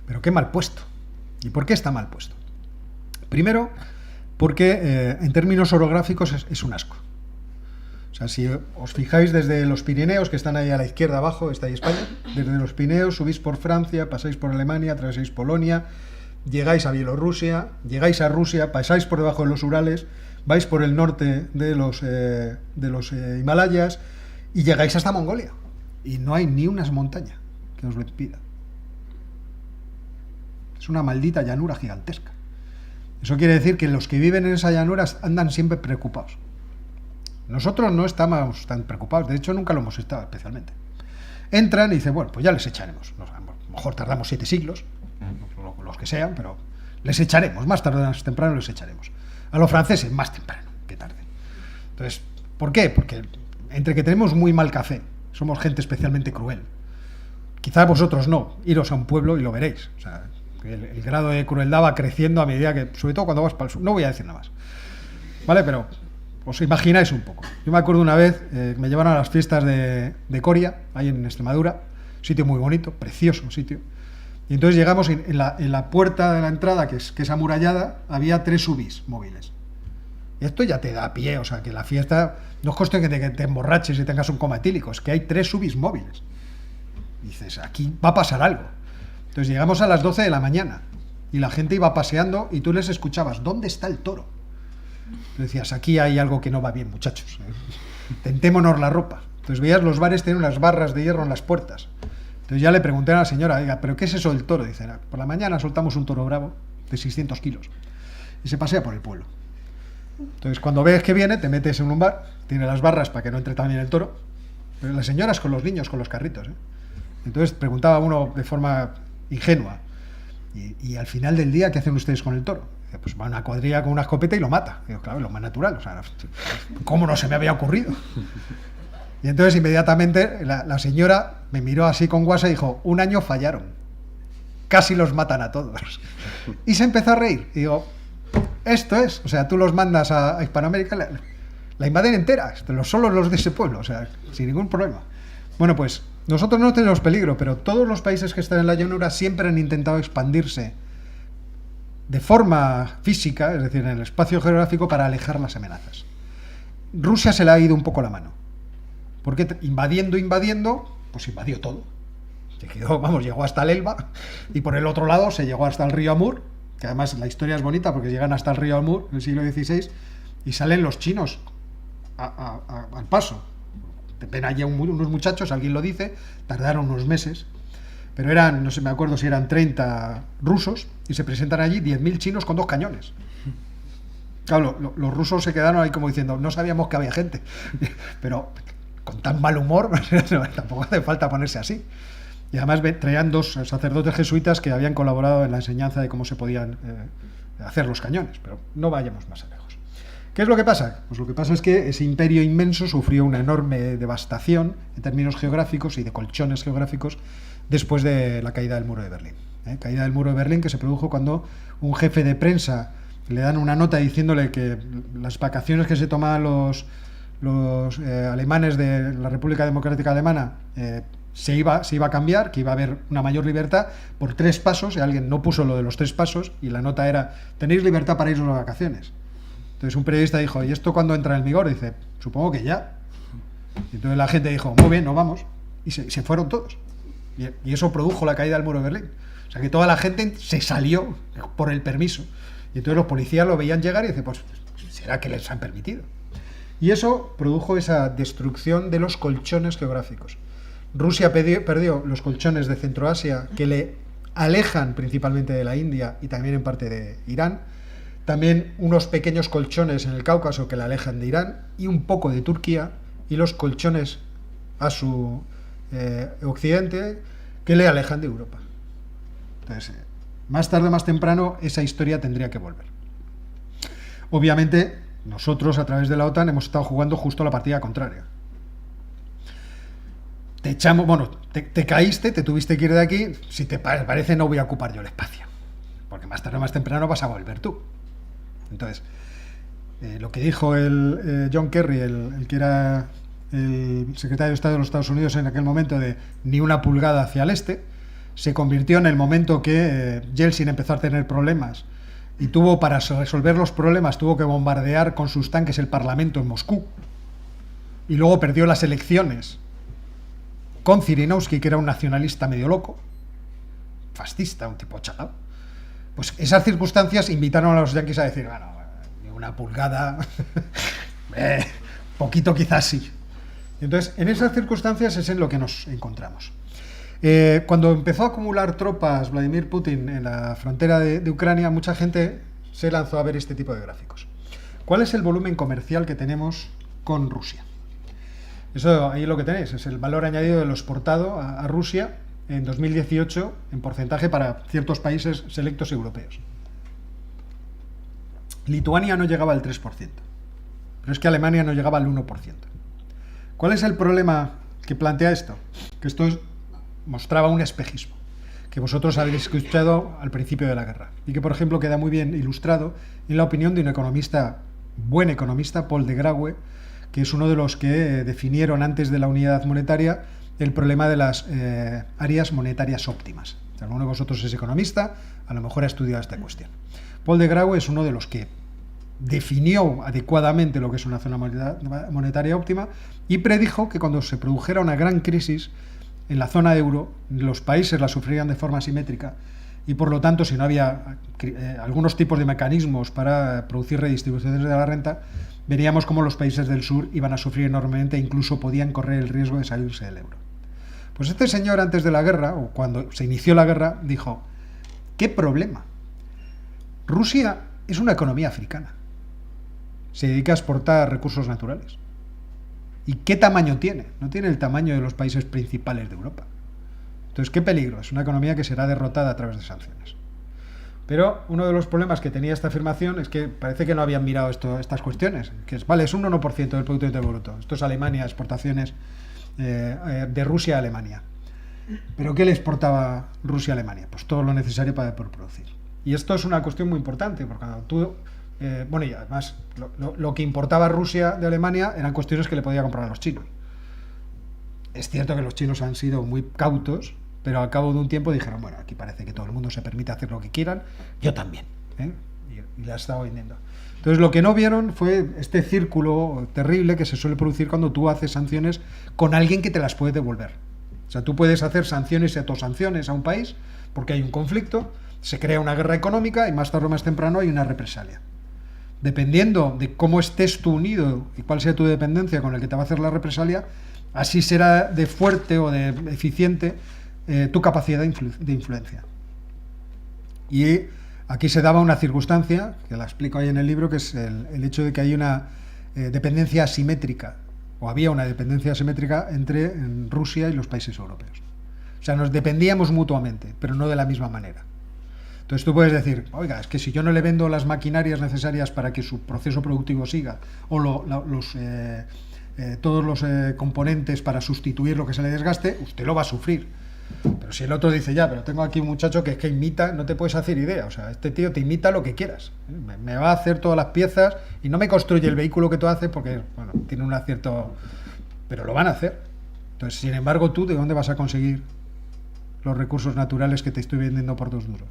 pero qué mal puesto. ¿Y por qué está mal puesto? Primero, porque en términos orográficos es un asco. O sea, si os fijáis desde los Pirineos, que están ahí a la izquierda abajo, está ahí España, desde los Pirineos subís por Francia, pasáis por Alemania, atravesáis Polonia, llegáis a Bielorrusia, llegáis a Rusia, pasáis por debajo de los Urales, vais por el norte de los Himalayas y llegáis hasta Mongolia. Y no hay ni una montaña que os lo impida. Es una maldita llanura gigantesca. Eso quiere decir que los que viven en esa llanura andan siempre preocupados. Nosotros no estamos tan preocupados, de hecho nunca lo hemos estado especialmente. Entran y dicen, bueno, pues ya les echaremos. A lo mejor tardamos 7 siglos, los que sean, pero les echaremos, más tarde o más temprano les echaremos. A los franceses, más temprano que tarde. Entonces, ¿por qué? Porque entre que tenemos muy mal café, somos gente especialmente cruel. Quizá vosotros no, iros a un pueblo y lo veréis. O sea, el grado de crueldad va creciendo a medida que, sobre todo cuando vas para el sur, no voy a decir nada más. ¿Vale? Pero os imagináis un poco. Yo me acuerdo una vez, me llevaron a las fiestas de Coria, ahí en Extremadura, sitio muy bonito, precioso sitio. Y entonces llegamos en la puerta de la entrada, que es amurallada, había 3 subis móviles. Y esto ya te da pie, o sea, que la fiesta no es cuestión que te emborraches y tengas un coma etílico, es que hay 3 subis móviles. Y dices, aquí va a pasar algo. Entonces llegamos a las 12 de la mañana y la gente iba paseando y tú les escuchabas, ¿dónde está el toro? Tú decías, aquí hay algo que no va bien, muchachos. Tentémonos la ropa. Entonces veías los bares tenían unas barras de hierro en las puertas. Entonces ya le pregunté a la señora, oiga, ¿pero qué es eso del toro? Dice, por la mañana soltamos un toro bravo de 600 kilos y se pasea por el pueblo. Entonces cuando ves que viene, te metes en un bar, tiene las barras para que no entre también el toro, pero las señoras con los niños, con los carritos. Entonces preguntaba uno de forma ingenua, ¿y al final del día qué hacen ustedes con el toro? Dice, pues va a una cuadrilla con una escopeta y lo mata. Digo, claro, lo más natural, o sea, ¿cómo no se me había ocurrido? Y entonces inmediatamente la señora me miró así con guasa y dijo, 1 año fallaron, casi los matan a todos. Y se empezó a reír. Y digo, esto es, o sea, tú los mandas a Hispanoamérica, la invaden entera, solo los de ese pueblo, o sea, sin ningún problema. Bueno, pues nosotros no tenemos peligro, pero todos los países que están en la llanura siempre han intentado expandirse de forma física, es decir, en el espacio geográfico, para alejar las amenazas. Rusia se le ha ido un poco la mano. Porque invadiendo, pues invadió todo. Se quedó, vamos, llegó hasta el Elba y por el otro lado se llegó hasta el río Amur, que además la historia es bonita porque llegan hasta el río Amur en el siglo XVI y salen los chinos al paso. Ven allí unos muchachos, alguien lo dice, tardaron unos meses, pero eran, no sé, me acuerdo si eran 30 rusos y se presentan allí 10.000 chinos con 2 cañones. Claro, los rusos se quedaron ahí como diciendo, no sabíamos que había gente, pero con tan mal humor tampoco hace falta ponerse así. Y además traían 2 sacerdotes jesuitas que habían colaborado en la enseñanza de cómo se podían hacer los cañones, pero no vayamos más lejos. ¿Qué es lo que pasa? Pues lo que pasa es que ese imperio inmenso sufrió una enorme devastación en términos geográficos y de colchones geográficos después de la caída del muro de Berlín. Caída del muro de Berlín que se produjo cuando un jefe de prensa le dan una nota diciéndole que las vacaciones que se tomaban los alemanes de la República Democrática Alemana se iba a cambiar, que iba a haber una mayor libertad por 3 pasos, y alguien no puso lo de los 3 pasos, y la nota era, tenéis libertad para ir a las vacaciones. Entonces un periodista dijo, ¿y esto cuándo entra en vigor? Dice, supongo que ya. Y entonces la gente dijo, muy bien, nos vamos. Y se fueron todos. Y eso produjo la caída del muro de Berlín. O sea que toda la gente se salió por el permiso. Y entonces los policías lo veían llegar y dicen, pues será que les han permitido. Y eso produjo esa destrucción de los colchones geográficos. Rusia perdió los colchones de Centroasia, que le alejan principalmente de la India y también en parte de Irán. También unos pequeños colchones en el Cáucaso que le alejan de Irán y un poco de Turquía, y los colchones a su occidente que le alejan de Europa. Entonces, más tarde o más temprano, esa historia tendría que volver. Obviamente, nosotros a través de la OTAN hemos estado jugando justo la partida contraria. Te caíste, te tuviste que ir de aquí, si te parece no voy a ocupar yo el espacio, porque más tarde o más temprano vas a volver tú. Entonces, lo que dijo John Kerry, el que era el secretario de Estado de los Estados Unidos en aquel momento, de ni una pulgada hacia el este, se convirtió en el momento que Yeltsin empezó a tener problemas y para resolver los problemas tuvo que bombardear con sus tanques el Parlamento en Moscú, y luego perdió las elecciones con Zirinovsky, que era un nacionalista medio loco, fascista, un tipo chalao. Pues esas circunstancias invitaron a los yanquis a decir, bueno, ni una pulgada, poquito quizás sí. Y entonces, en esas circunstancias es en lo que nos encontramos. Cuando empezó a acumular tropas Vladimir Putin en la frontera de Ucrania, mucha gente se lanzó a ver este tipo de gráficos. ¿Cuál es el volumen comercial que tenemos con Rusia? Eso ahí lo que tenéis, es el valor añadido de lo exportado a Rusia en 2018 en porcentaje para ciertos países selectos europeos. Lituania no llegaba al 3%, pero es que Alemania no llegaba al 1%. ¿Cuál es el problema que plantea esto? Que esto mostraba un espejismo, que vosotros habéis escuchado al principio de la guerra, y que, por ejemplo, queda muy bien ilustrado en la opinión de un buen economista, Paul de Graue, que es uno de los que definieron antes de la unidad monetaria el problema de las áreas monetarias óptimas. Si alguno de vosotros es economista, a lo mejor ha estudiado esta cuestión. Paul de Graue es uno de los que definió adecuadamente lo que es una zona monetaria óptima y predijo que cuando se produjera una gran crisis en la zona euro, los países la sufrirían de forma asimétrica y, por lo tanto, si no había algunos tipos de mecanismos para producir redistribuciones de la renta, veríamos cómo los países del sur iban a sufrir enormemente e incluso podían correr el riesgo de salirse del euro. Pues este señor, antes de la guerra, o cuando se inició la guerra, dijo, ¿qué problema? Rusia es una economía africana. Se dedica a exportar recursos naturales. ¿Y qué tamaño tiene? No tiene el tamaño de los países principales de Europa. Entonces, ¿qué peligro? Es una economía que será derrotada a través de sanciones. Pero uno de los problemas que tenía esta afirmación es que parece que no habían mirado estas cuestiones. Que es, vale, es un 1% del Producto Interior Bruto. Esto es Alemania, exportaciones de Rusia a Alemania. ¿Pero qué le exportaba Rusia a Alemania? Pues todo lo necesario para poder producir. Y esto es una cuestión muy importante, porque cuando tú... y además, lo que importaba Rusia de Alemania eran cuestiones que le podía comprar a los chinos. Es cierto que los chinos han sido muy cautos, pero al cabo de un tiempo dijeron, bueno, aquí parece que todo el mundo se permite hacer lo que quieran, yo también, y la he estado vendiendo. Entonces lo que no vieron fue este círculo terrible que se suele producir cuando tú haces sanciones con alguien que te las puede devolver. O sea, tú puedes hacer sanciones y autosanciones a un país porque hay un conflicto, se crea una guerra económica y más tarde o más temprano hay una represalia. Dependiendo de cómo estés tú unido y cuál sea tu dependencia con el que te va a hacer la represalia, así será de fuerte o de eficiente tu capacidad de influencia. Y aquí se daba una circunstancia, que la explico ahí en el libro, que es el hecho de que hay una dependencia asimétrica, o había una dependencia asimétrica entre Rusia y los países europeos. O sea, nos dependíamos mutuamente, pero no de la misma manera. Entonces tú puedes decir, oiga, es que si yo no le vendo las maquinarias necesarias para que su proceso productivo siga, o todos los componentes para sustituir lo que se le desgaste, usted lo va a sufrir. Pero si el otro dice, ya, pero tengo aquí un muchacho que es que imita, no te puedes hacer idea, o sea, este tío te imita lo que quieras, me va a hacer todas las piezas y no me construye el vehículo que tú haces porque, bueno, tiene un acierto, pero lo van a hacer. Entonces, sin embargo, tú, ¿de dónde vas a conseguir los recursos naturales que te estoy vendiendo por 2 duros?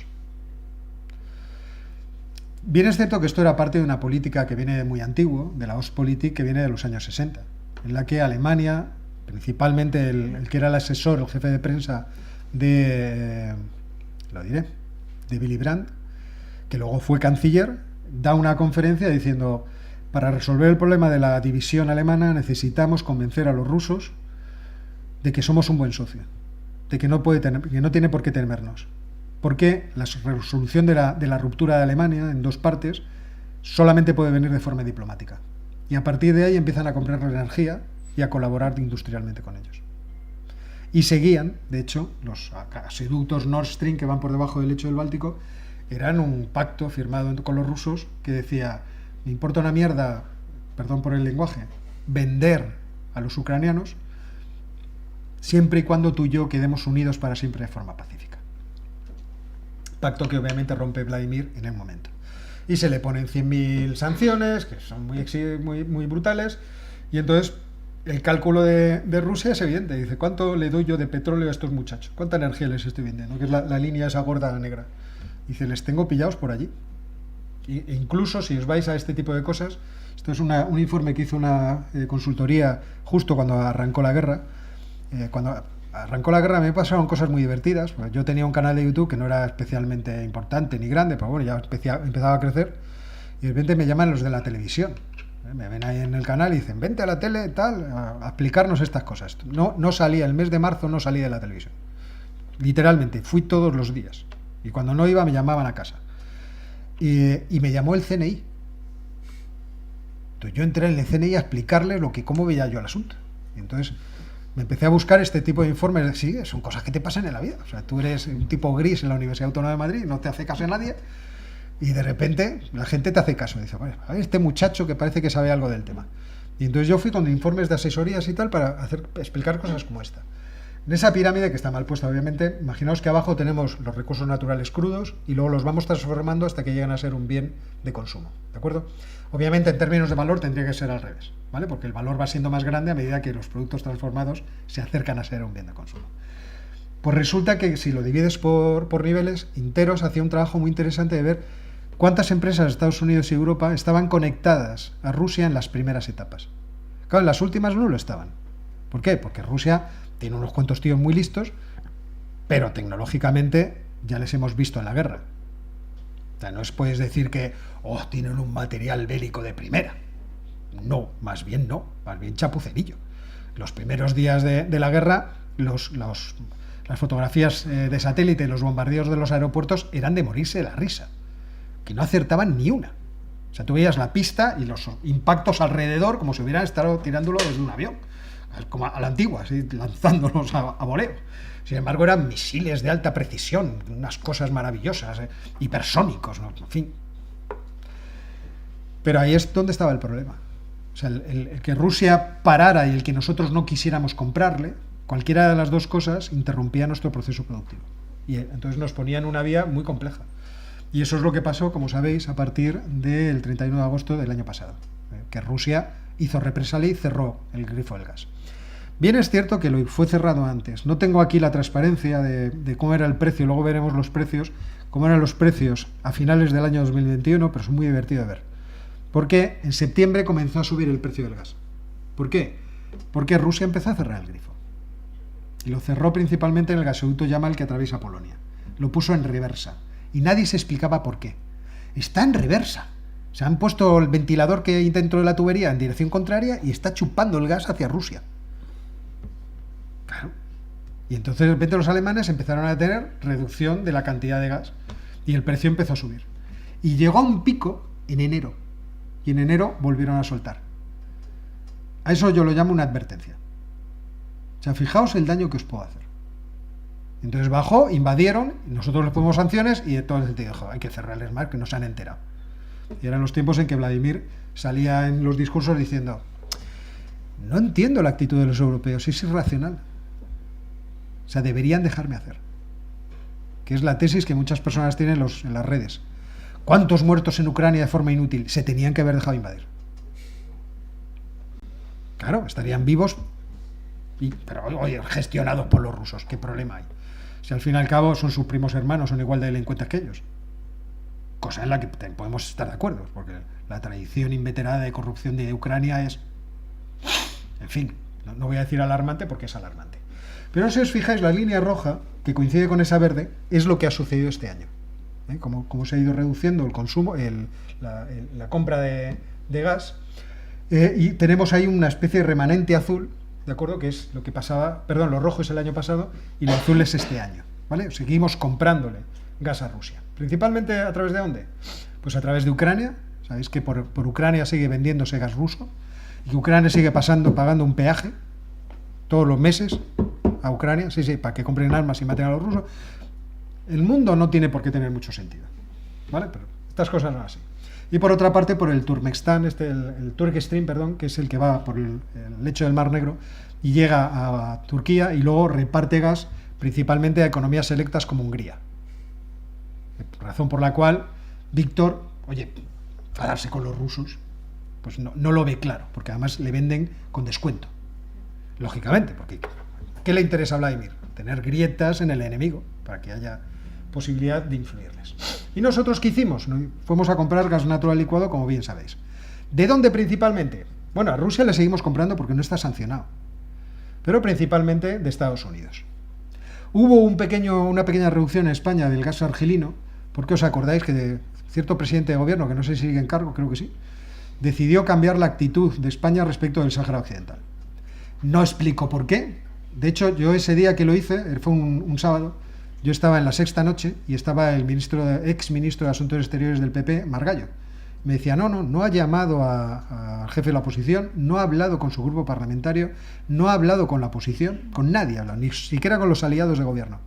Bien es cierto que esto era parte de una política que viene muy antiguo, de la Ostpolitik, que viene de los años 60, en la que Alemania, principalmente el que era el asesor, el jefe de prensa de Willy Brandt, que luego fue canciller, da una conferencia diciendo, para resolver el problema de la división alemana necesitamos convencer a los rusos de que somos un buen socio, de que no tiene por qué temernos. Porque la resolución de la ruptura de Alemania en 2 partes solamente puede venir de forma diplomática. Y a partir de ahí empiezan a comprar la energía y a colaborar industrialmente con ellos. Y seguían, de hecho, los gasoductos Nord Stream que van por debajo del lecho del Báltico, eran un pacto firmado con los rusos que decía, me importa una mierda, perdón por el lenguaje, vender a los ucranianos siempre y cuando tú y yo quedemos unidos para siempre de forma pacífica. Pacto que obviamente rompe Vladimir en el momento. Y se le ponen 100.000 sanciones, que son muy brutales, y entonces el cálculo de Rusia es evidente. Dice, ¿cuánto le doy yo de petróleo a estos muchachos? ¿Cuánta energía les estoy vendiendo? Que es la línea esa gorda negra. Dice, les tengo pillados por allí. E incluso si os vais a este tipo de cosas, esto es un informe que hizo una consultoría justo cuando arrancó la guerra. Cuando arrancó la guerra me pasaron cosas muy divertidas. Pues yo tenía un canal de YouTube que no era especialmente importante ni grande, pero bueno, ya empezaba a crecer. Y de repente me llaman los de la televisión. Me ven ahí en el canal y dicen, vente a la tele, tal, a explicarnos estas cosas. No salía, el mes de marzo no salía de la televisión. Literalmente, fui todos los días. Y cuando no iba me llamaban a casa. Y me llamó el CNI. Entonces yo entré en el CNI a explicarle cómo veía yo el asunto. Y entonces me empecé a buscar este tipo de informes. Sí, son cosas que te pasan en la vida. O sea, tú eres un tipo gris en la Universidad Autónoma de Madrid, no te hace caso a nadie, y de repente la gente te hace caso. Dice, bueno, a ver, este muchacho que parece que sabe algo del tema. Y entonces yo fui con informes de asesorías y tal para explicar cosas como esta. En esa pirámide, que está mal puesta obviamente, imaginaos que abajo tenemos los recursos naturales crudos y luego los vamos transformando hasta que llegan a ser un bien de consumo, ¿de acuerdo? Obviamente en términos de valor tendría que ser al revés, ¿vale? Porque el valor va siendo más grande a medida que los productos transformados se acercan a ser un bien de consumo. Pues resulta que si lo divides por niveles enteros, hacía un trabajo muy interesante de ver cuántas empresas de Estados Unidos y Europa estaban conectadas a Rusia en las primeras etapas. Claro, en las últimas no lo estaban. ¿Por qué? Porque Rusia tiene unos cuantos tíos muy listos, pero tecnológicamente ya les hemos visto en la guerra. O sea, no os puedes decir que tienen un material bélico de primera. No, más bien chapucerillo. Los primeros días de la guerra, las fotografías de satélite, los bombardeos de los aeropuertos eran de morirse de la risa, que no acertaban ni una. O sea, tú veías la pista y los impactos alrededor como si hubieran estado tirándolo desde un avión, como a la antigua, así, lanzándolos a voleo. Sin embargo, eran misiles de alta precisión, unas cosas maravillosas, hipersónicos, ¿no? En fin. Pero ahí es donde estaba el problema. O sea, el que Rusia parara y el que nosotros no quisiéramos comprarle, cualquiera de las dos cosas interrumpía nuestro proceso productivo. Y entonces nos ponía en una vía muy compleja. Y eso es lo que pasó, como sabéis, a partir del 31 de agosto del año pasado, que Rusia hizo represalia y cerró el grifo del gas. Bien es cierto que lo fue cerrado antes. No tengo aquí la transparencia de cómo era el precio, luego veremos los precios, cómo eran los precios a finales del año 2021, pero es muy divertido de ver. Porque en septiembre comenzó a subir el precio del gas. ¿Por qué? Porque Rusia empezó a cerrar el grifo. Y lo cerró principalmente en el gasoducto Yamal que atraviesa Polonia. Lo puso en reversa. Y nadie se explicaba por qué. Está en reversa. Se han puesto el ventilador que hay dentro de la tubería en dirección contraria y está chupando el gas hacia Rusia. Claro. Y entonces de repente los alemanes empezaron a tener reducción de la cantidad de gas y el precio empezó a subir. Y llegó a un pico en enero. Y en enero volvieron a soltar. A eso yo lo llamo una advertencia. O sea, fijaos el daño que os puedo hacer. Entonces bajó, invadieron, nosotros les pusimos sanciones y todo el sentido dijo, hay que cerrarles más, que no se han enterado. Y eran los tiempos en que Vladimir salía en los discursos diciendo, no entiendo la actitud de los europeos, es irracional. O sea, deberían dejarme hacer. Que es la tesis que muchas personas tienen en las redes. ¿Cuántos muertos en Ucrania de forma inútil? Se tenían que haber dejado invadir. Claro, estarían vivos, pero oye, gestionados por los rusos. ¿Qué problema hay? Si al fin y al cabo son sus primos hermanos, son igual de delincuentes que ellos. Cosa en la que podemos estar de acuerdo, porque la tradición inveterada de corrupción de Ucrania es, en fin, no voy a decir alarmante porque es alarmante. Pero si os fijáis, la línea roja, que coincide con esa verde, es lo que ha sucedido este año. Cómo se ha ido reduciendo el consumo, la compra de gas, y tenemos ahí una especie de remanente azul, ¿de acuerdo? Que es lo que pasaba, perdón, lo rojo es el año pasado y lo azul es este año, ¿vale? Seguimos comprándole gas a Rusia. ¿Principalmente a través de dónde? Pues a través de Ucrania. Sabéis que por Ucrania sigue vendiéndose gas ruso y que Ucrania sigue pagando un peaje todos los meses a Ucrania, sí, para que compren armas y maten a los rusos. El mundo no tiene por qué tener mucho sentido, ¿vale? Pero estas cosas son así. Y por otra parte, por el Turkmenistán, el Turk Stream, perdón, que es el que va por el lecho del Mar Negro y llega a Turquía y luego reparte gas principalmente a economías selectas como Hungría. Razón por la cual Víctor, oye, enfadarse con los rusos, pues no lo ve claro, porque además le venden con descuento. Lógicamente, porque ¿qué le interesa a Vladimir? Tener grietas en el enemigo, para que haya posibilidad de influirles. ¿Y nosotros qué hicimos? Fuimos a comprar gas natural licuado, como bien sabéis. ¿De dónde principalmente? Bueno, a Rusia le seguimos comprando porque no está sancionado, pero principalmente de Estados Unidos. Hubo una pequeña reducción en España del gas argelino, porque os acordáis que cierto presidente de gobierno, que no sé si sigue en cargo, creo que sí, decidió cambiar la actitud de España respecto del Sáhara Occidental. No explico por qué. De hecho, yo ese día que lo hice, fue un sábado, yo estaba en la sexta noche y estaba el ex ministro de Asuntos Exteriores del PP, Margallo. Me decía, no ha llamado al jefe de la oposición, no ha hablado con su grupo parlamentario, no ha hablado con la oposición, con nadie ha hablado, ni siquiera con los aliados de gobierno.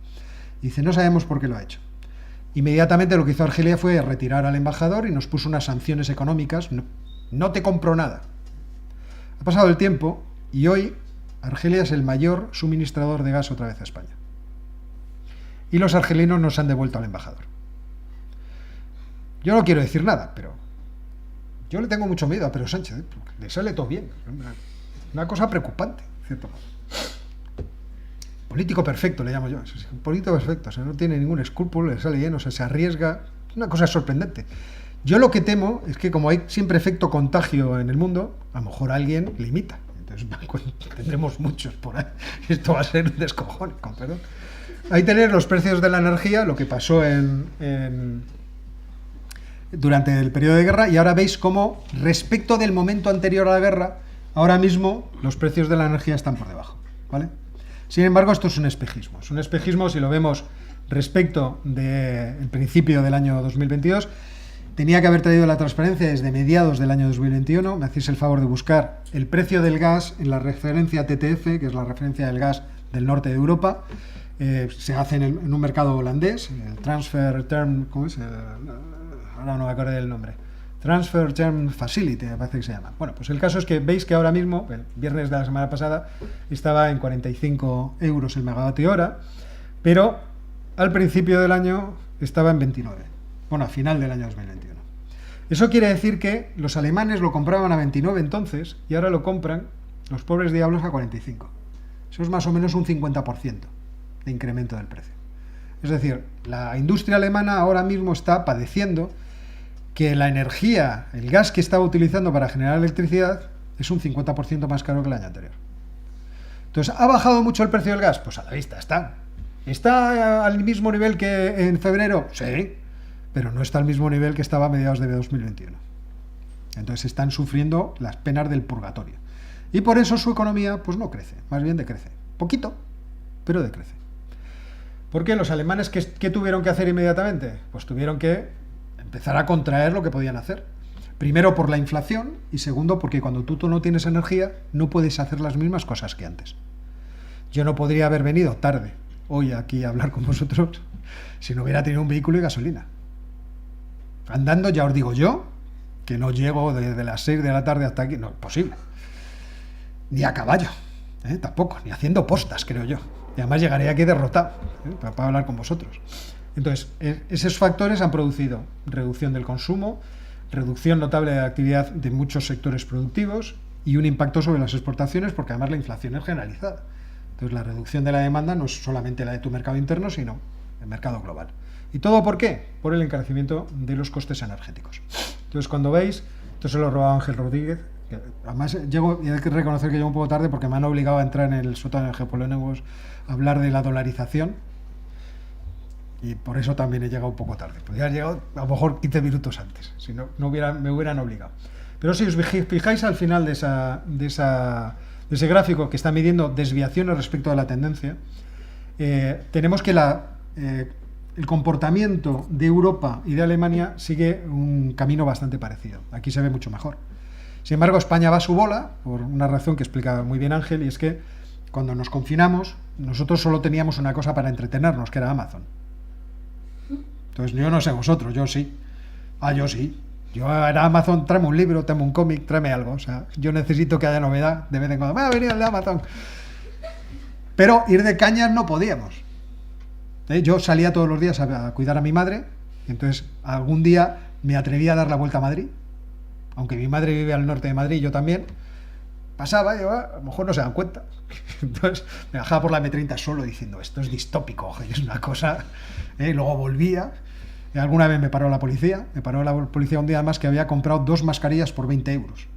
Y dice, no sabemos por qué lo ha hecho. Inmediatamente lo que hizo Argelia fue retirar al embajador y nos puso unas sanciones económicas. No te compro nada. Ha pasado el tiempo y hoy Argelia es el mayor suministrador de gas otra vez a España. Y los argelinos nos han devuelto al embajador. Yo no quiero decir nada, pero yo le tengo mucho miedo a Pedro Sánchez, porque le sale todo bien. Una cosa preocupante, ¿cierto? Político perfecto, le llamo yo. Político perfecto, o sea, no tiene ningún escrúpulo, le sale bien, o sea, se arriesga. Es una cosa sorprendente. Yo lo que temo es que como hay siempre efecto contagio en el mundo, a lo mejor alguien le imita. Entonces tendremos muchos por ahí. Esto va a ser un descojón, con perdón. Ahí tener los precios de la energía, lo que pasó durante el periodo de guerra, y ahora veis cómo respecto del momento anterior a la guerra, ahora mismo los precios de la energía están por debajo, ¿vale? Sin embargo, esto es un espejismo. Es un espejismo si lo vemos respecto del principio del año 2022. Tenía que haber traído la transparencia desde mediados del año 2021. Me hacéis el favor de buscar el precio del gas en la referencia TTF, que es la referencia del gas del norte de Europa. Se hace en un mercado holandés, el Transfer Term, ¿cómo es? Ahora no me acuerdo del nombre. Transfer Term Facility, me parece que se llama. Bueno, pues el caso es que veis que ahora mismo, el viernes de la semana pasada, estaba en 45 euros el megavatio hora, pero al principio del año estaba en 29. Bueno, a final del año 2021. Eso quiere decir que los alemanes lo compraban a 29 entonces y ahora lo compran los pobres diablos a 45. Eso es más o menos un 50% de incremento del precio. Es decir, la industria alemana ahora mismo está padeciendo que la energía, el gas que estaba utilizando para generar electricidad, es un 50% más caro que el año anterior. Entonces, ¿ha bajado mucho el precio del gas? Pues a la vista está. ¿Está al mismo nivel que en febrero? Sí, pero no está al mismo nivel que estaba a mediados de 2021. Entonces están sufriendo las penas del purgatorio. Y por eso su economía pues no crece, más bien decrece. Poquito, pero decrece. ¿Por qué? Los alemanes, ¿qué tuvieron que hacer inmediatamente? Pues tuvieron que empezar a contraer lo que podían hacer. Primero por la inflación y segundo porque cuando tú no tienes energía no puedes hacer las mismas cosas que antes. Yo no podría haber venido tarde hoy aquí a hablar con vosotros si no hubiera tenido un vehículo y gasolina. Andando, ya os digo yo, que no llego desde las 6 de la tarde hasta aquí, no es posible. Ni a caballo, tampoco, ni haciendo postas, creo yo. Y además llegaré aquí derrotado para hablar con vosotros. Entonces, esos factores han producido reducción del consumo, reducción notable de la actividad de muchos sectores productivos y un impacto sobre las exportaciones, porque además la inflación es generalizada. Entonces, la reducción de la demanda no es solamente la de tu mercado interno, sino el mercado global. ¿Y todo por qué? Por el encarecimiento de los costes energéticos. Entonces, cuando veis, esto se lo he robado a Ángel Rodríguez, que además llego, y hay que reconocer que llego un poco tarde porque me han obligado a entrar en el sótano de Geopolónicos a hablar de la dolarización, y por eso también he llegado un poco tarde. Podría haber llegado a lo mejor 15 minutos antes, si no, me hubieran obligado. Pero si os fijáis al final de ese gráfico que está midiendo desviaciones respecto a la tendencia, tenemos que el comportamiento de Europa y de Alemania sigue un camino bastante parecido. Aquí se ve mucho mejor. Sin embargo, España va a su bola, por una razón que explica muy bien Ángel, y es que cuando nos confinamos, nosotros solo teníamos una cosa para entretenernos, que era Amazon. Entonces, yo no sé vosotros, yo sí. Yo sí. Yo era Amazon, tráeme un libro, tráeme un cómic, tráeme algo. O sea, yo necesito que haya novedad de vez en cuando. Va a venir el de Amazon. Pero ir de cañas no podíamos. Yo salía todos los días a cuidar a mi madre, y entonces algún día me atreví a dar la vuelta a Madrid, aunque mi madre vive al norte de Madrid y yo también. Pasaba y a lo mejor no se dan cuenta. Entonces me bajaba por la M30 solo diciendo, esto es distópico, es una cosa. Luego volvía. Y alguna vez me paró la policía un día más que había comprado 2 mascarillas por 20 euros.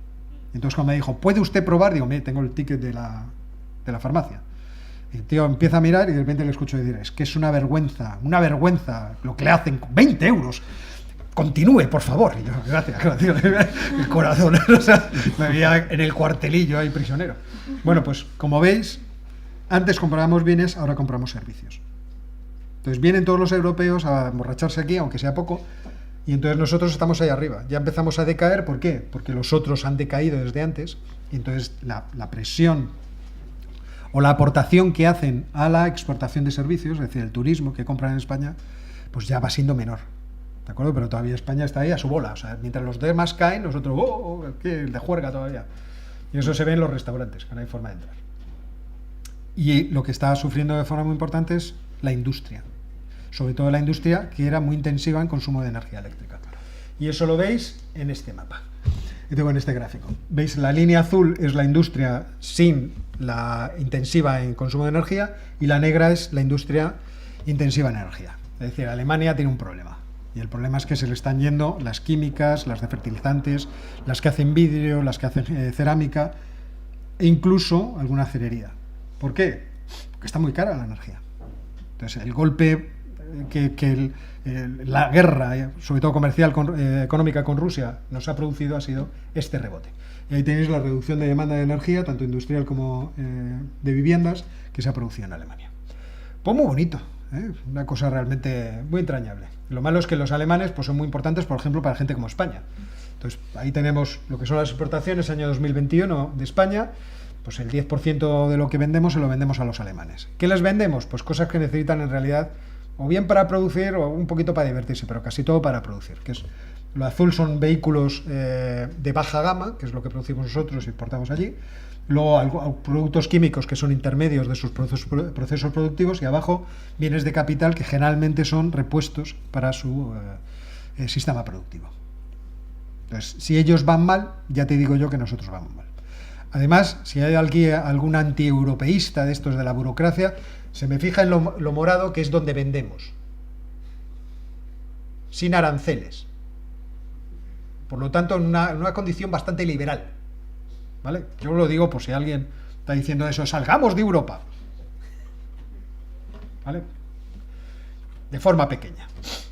Entonces cuando me dijo, ¿puede usted probar? Digo, mire, tengo el ticket de la farmacia. Y el tío empieza a mirar y de repente le escucho decir, es que es una vergüenza lo que le hacen, 20 euros. Continúe, por favor. Y yo, gracias. El corazón, o sea, me veía en el cuartelillo ahí prisionero. Bueno, pues como veis, antes comprábamos bienes, ahora compramos servicios. Entonces vienen todos los europeos a emborracharse aquí, aunque sea poco, y entonces nosotros estamos ahí arriba. Ya empezamos a decaer, ¿por qué? Porque los otros han decaído desde antes, y entonces la presión o la aportación que hacen a la exportación de servicios, es decir, el turismo que compran en España, pues ya va siendo menor. ¿De acuerdo? Pero todavía España está ahí a su bola. O sea, mientras los demás caen, nosotros, el de juerga todavía. Y eso se ve en los restaurantes, que no hay forma de entrar. Y lo que está sufriendo de forma muy importante es la industria. Sobre todo la industria que era muy intensiva en consumo de energía eléctrica. Y eso lo veis en este mapa. En este gráfico. ¿Veis? La línea azul es la industria sin la intensiva en consumo de energía y la negra es la industria intensiva en energía. Es decir, Alemania tiene un problema. Y el problema es que se le están yendo las químicas, las de fertilizantes, las que hacen vidrio, las que hacen cerámica e incluso alguna cerería. ¿Por qué? Porque está muy cara la energía. Entonces, el golpe la guerra, sobre todo comercial, económica con Rusia, nos ha producido ha sido este rebote. Y ahí tenéis la reducción de demanda de energía, tanto industrial como de viviendas, que se ha producido en Alemania. Pues muy bonito. Una cosa realmente muy entrañable. Lo malo es que los alemanes pues, son muy importantes, por ejemplo, para gente como España. Entonces, ahí tenemos lo que son las exportaciones año 2021 de España, pues el 10% de lo que vendemos se lo vendemos a los alemanes. ¿Qué les vendemos? Pues cosas que necesitan en realidad o bien para producir o un poquito para divertirse, pero casi todo para producir. Que es, lo azul son vehículos de baja gama, que es lo que producimos nosotros y exportamos allí. Luego productos químicos que son intermedios de sus procesos productivos y abajo bienes de capital que generalmente son repuestos para su sistema productivo. Entonces, si ellos van mal, ya te digo yo que nosotros vamos mal. Además, si hay algún antieuropeísta de estos de la burocracia, se me fija en lo morado, que es donde vendemos. Sin aranceles. Por lo tanto, en una condición bastante liberal. ¿Vale? Yo lo digo por si alguien está diciendo eso, salgamos de Europa. ¿Vale? De forma pequeña.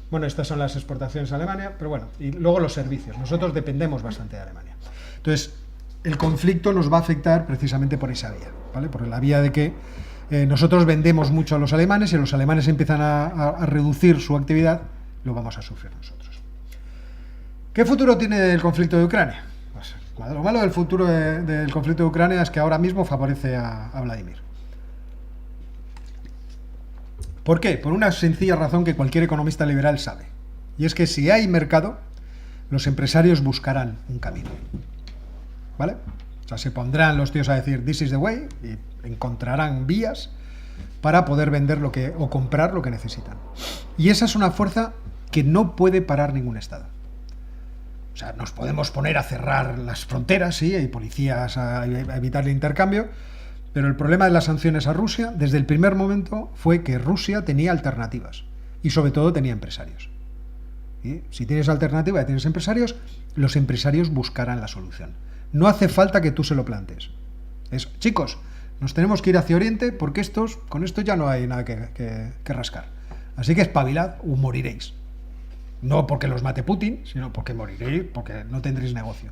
Bueno, estas son las exportaciones a Alemania, pero bueno, y luego los servicios. Nosotros dependemos bastante de Alemania. Entonces, el conflicto nos va a afectar precisamente por esa vía, ¿vale? Por la vía de que nosotros vendemos mucho a los alemanes y los alemanes empiezan a reducir su actividad, lo vamos a sufrir nosotros. ¿Qué futuro tiene el conflicto de Ucrania? Pues, lo malo del futuro del conflicto de Ucrania es que ahora mismo favorece a Vladimir. ¿Por qué? Por una sencilla razón que cualquier economista liberal sabe. Y es que si hay mercado, los empresarios buscarán un camino. ¿Vale? O sea, se pondrán los tíos a decir "this is the way" y encontrarán vías para poder vender o comprar lo que necesitan. Y esa es una fuerza que no puede parar ningún Estado. O sea, nos podemos poner a cerrar las fronteras, sí, hay policías a evitar el intercambio, pero el problema de las sanciones a Rusia, desde el primer momento, fue que Rusia tenía alternativas y sobre todo tenía empresarios. ¿Y? Si tienes alternativa y tienes empresarios, los empresarios buscarán la solución. No hace falta que tú se lo plantees. Chicos, nos tenemos que ir hacia Oriente porque con esto ya no hay nada que rascar. Así que espabilad o moriréis. No porque los mate Putin, sino porque moriréis, porque no tendréis negocio.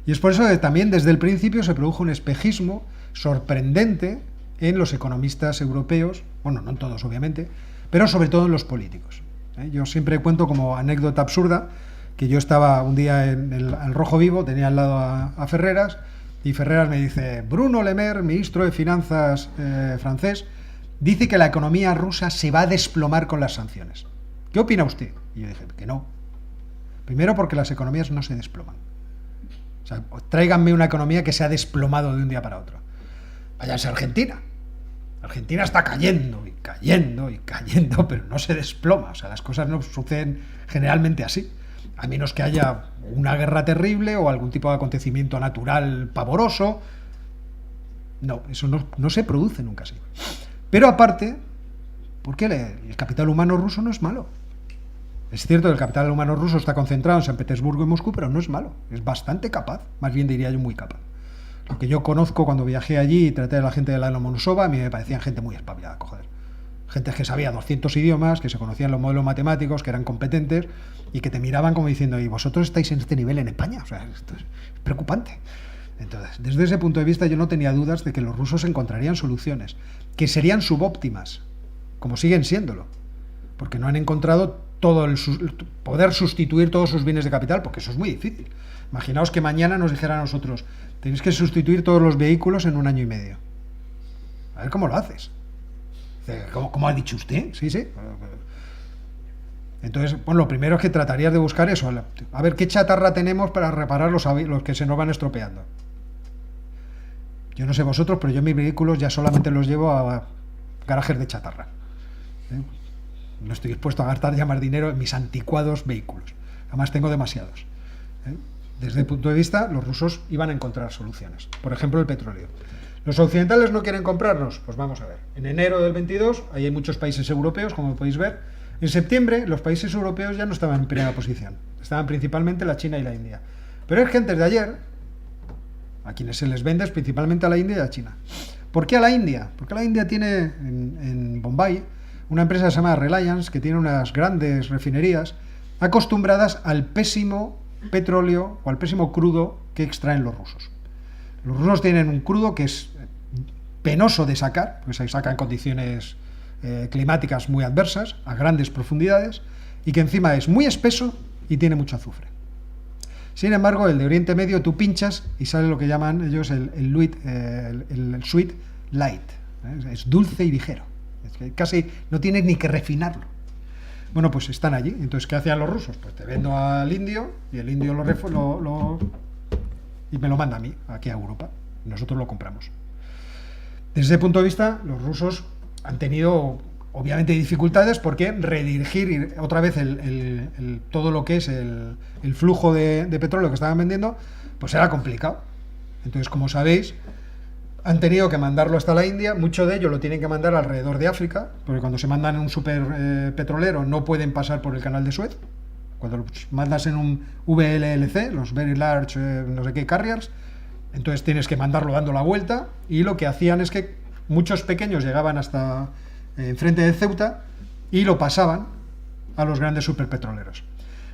Y es por eso que también desde el principio se produjo un espejismo sorprendente en los economistas europeos, bueno, no en todos obviamente, pero sobre todo en los políticos. Yo siempre cuento como anécdota absurda que yo estaba un día al Rojo Vivo, tenía al lado a Ferreras, y Ferreras me dice: Bruno Le Maire, ministro de Finanzas francés, dice que la economía rusa se va a desplomar con las sanciones. ¿Qué opina usted? Y yo dije que no. Primero porque las economías no se desploman. O sea, tráiganme una economía que se ha desplomado de un día para otro. Váyanse a Argentina. Argentina está cayendo y cayendo y cayendo, pero no se desploma. O sea, las cosas no suceden generalmente así. A menos que haya una guerra terrible o algún tipo de acontecimiento natural pavoroso. No, eso no se produce nunca así. Pero aparte, ¿por qué el capital humano ruso no es malo? Es cierto que el capital humano ruso está concentrado en San Petersburgo y Moscú, pero no es malo. Es bastante capaz, más bien diría yo muy capaz. Lo que yo conozco cuando viajé allí y traté a la gente de la Lomonosova, a mí me parecían gente muy espabilada, joder. Gente que sabía 200 idiomas, que se conocían los modelos matemáticos, que eran competentes y que te miraban como diciendo: ¿y vosotros estáis en este nivel en España? O sea, esto es preocupante. Entonces, desde ese punto de vista yo no tenía dudas de que los rusos encontrarían soluciones, que serían subóptimas, como siguen siéndolo, porque no han encontrado poder sustituir todos sus bienes de capital, porque eso es muy difícil. Imaginaos que mañana nos dijera a nosotros: tenéis que sustituir todos los vehículos en 1 año y medio. A ver cómo lo haces. ¿Cómo ha dicho usted? Sí, sí. Entonces, bueno, lo primero es que tratarías de buscar eso. A ver qué chatarra tenemos para reparar los que se nos van estropeando. Yo no sé vosotros, pero yo mis vehículos ya solamente los llevo a garajes de chatarra. No estoy dispuesto a gastar ya más dinero en mis anticuados vehículos. Además tengo demasiados. Desde el punto de vista, los rusos iban a encontrar soluciones. Por ejemplo, el petróleo. ¿Los occidentales no quieren comprarnos? Pues vamos a ver. En enero del 22, ahí hay muchos países europeos, como podéis ver. En septiembre, los países europeos ya no estaban en primera posición. Estaban principalmente la China y la India. Pero es que antes de ayer, a quienes se les vende es principalmente a la India y a China. ¿Por qué a la India? Porque la India tiene en Bombay una empresa que se llama Reliance, que tiene unas grandes refinerías acostumbradas al pésimo petróleo o al pésimo crudo que extraen los rusos. Los rusos tienen un crudo que es penoso de sacar, porque se saca en condiciones climáticas muy adversas, a grandes profundidades, y que encima es muy espeso y tiene mucho azufre. Sin embargo, el de Oriente Medio tú pinchas y sale lo que llaman ellos el sweet light. Es dulce y ligero. Es que casi no tienes ni que refinarlo. Bueno, pues están allí. Entonces, ¿qué hacían los rusos? Pues te vendo al indio y el indio y me lo manda a mí, aquí a Europa. Nosotros lo compramos. Desde ese punto de vista, los rusos han tenido, obviamente, dificultades porque redirigir otra vez todo lo que es el flujo de petróleo que estaban vendiendo, pues era complicado. Entonces, como sabéis, han tenido que mandarlo hasta la India. Mucho de ello lo tienen que mandar alrededor de África, porque cuando se mandan en un super petrolero no pueden pasar por el canal de Suez. Cuando los mandas en un VLLC, los Very Large no sé qué carriers, Entonces tienes que mandarlo dando la vuelta, y lo que hacían es que muchos pequeños llegaban hasta enfrente de Ceuta y lo pasaban a los grandes superpetroleros.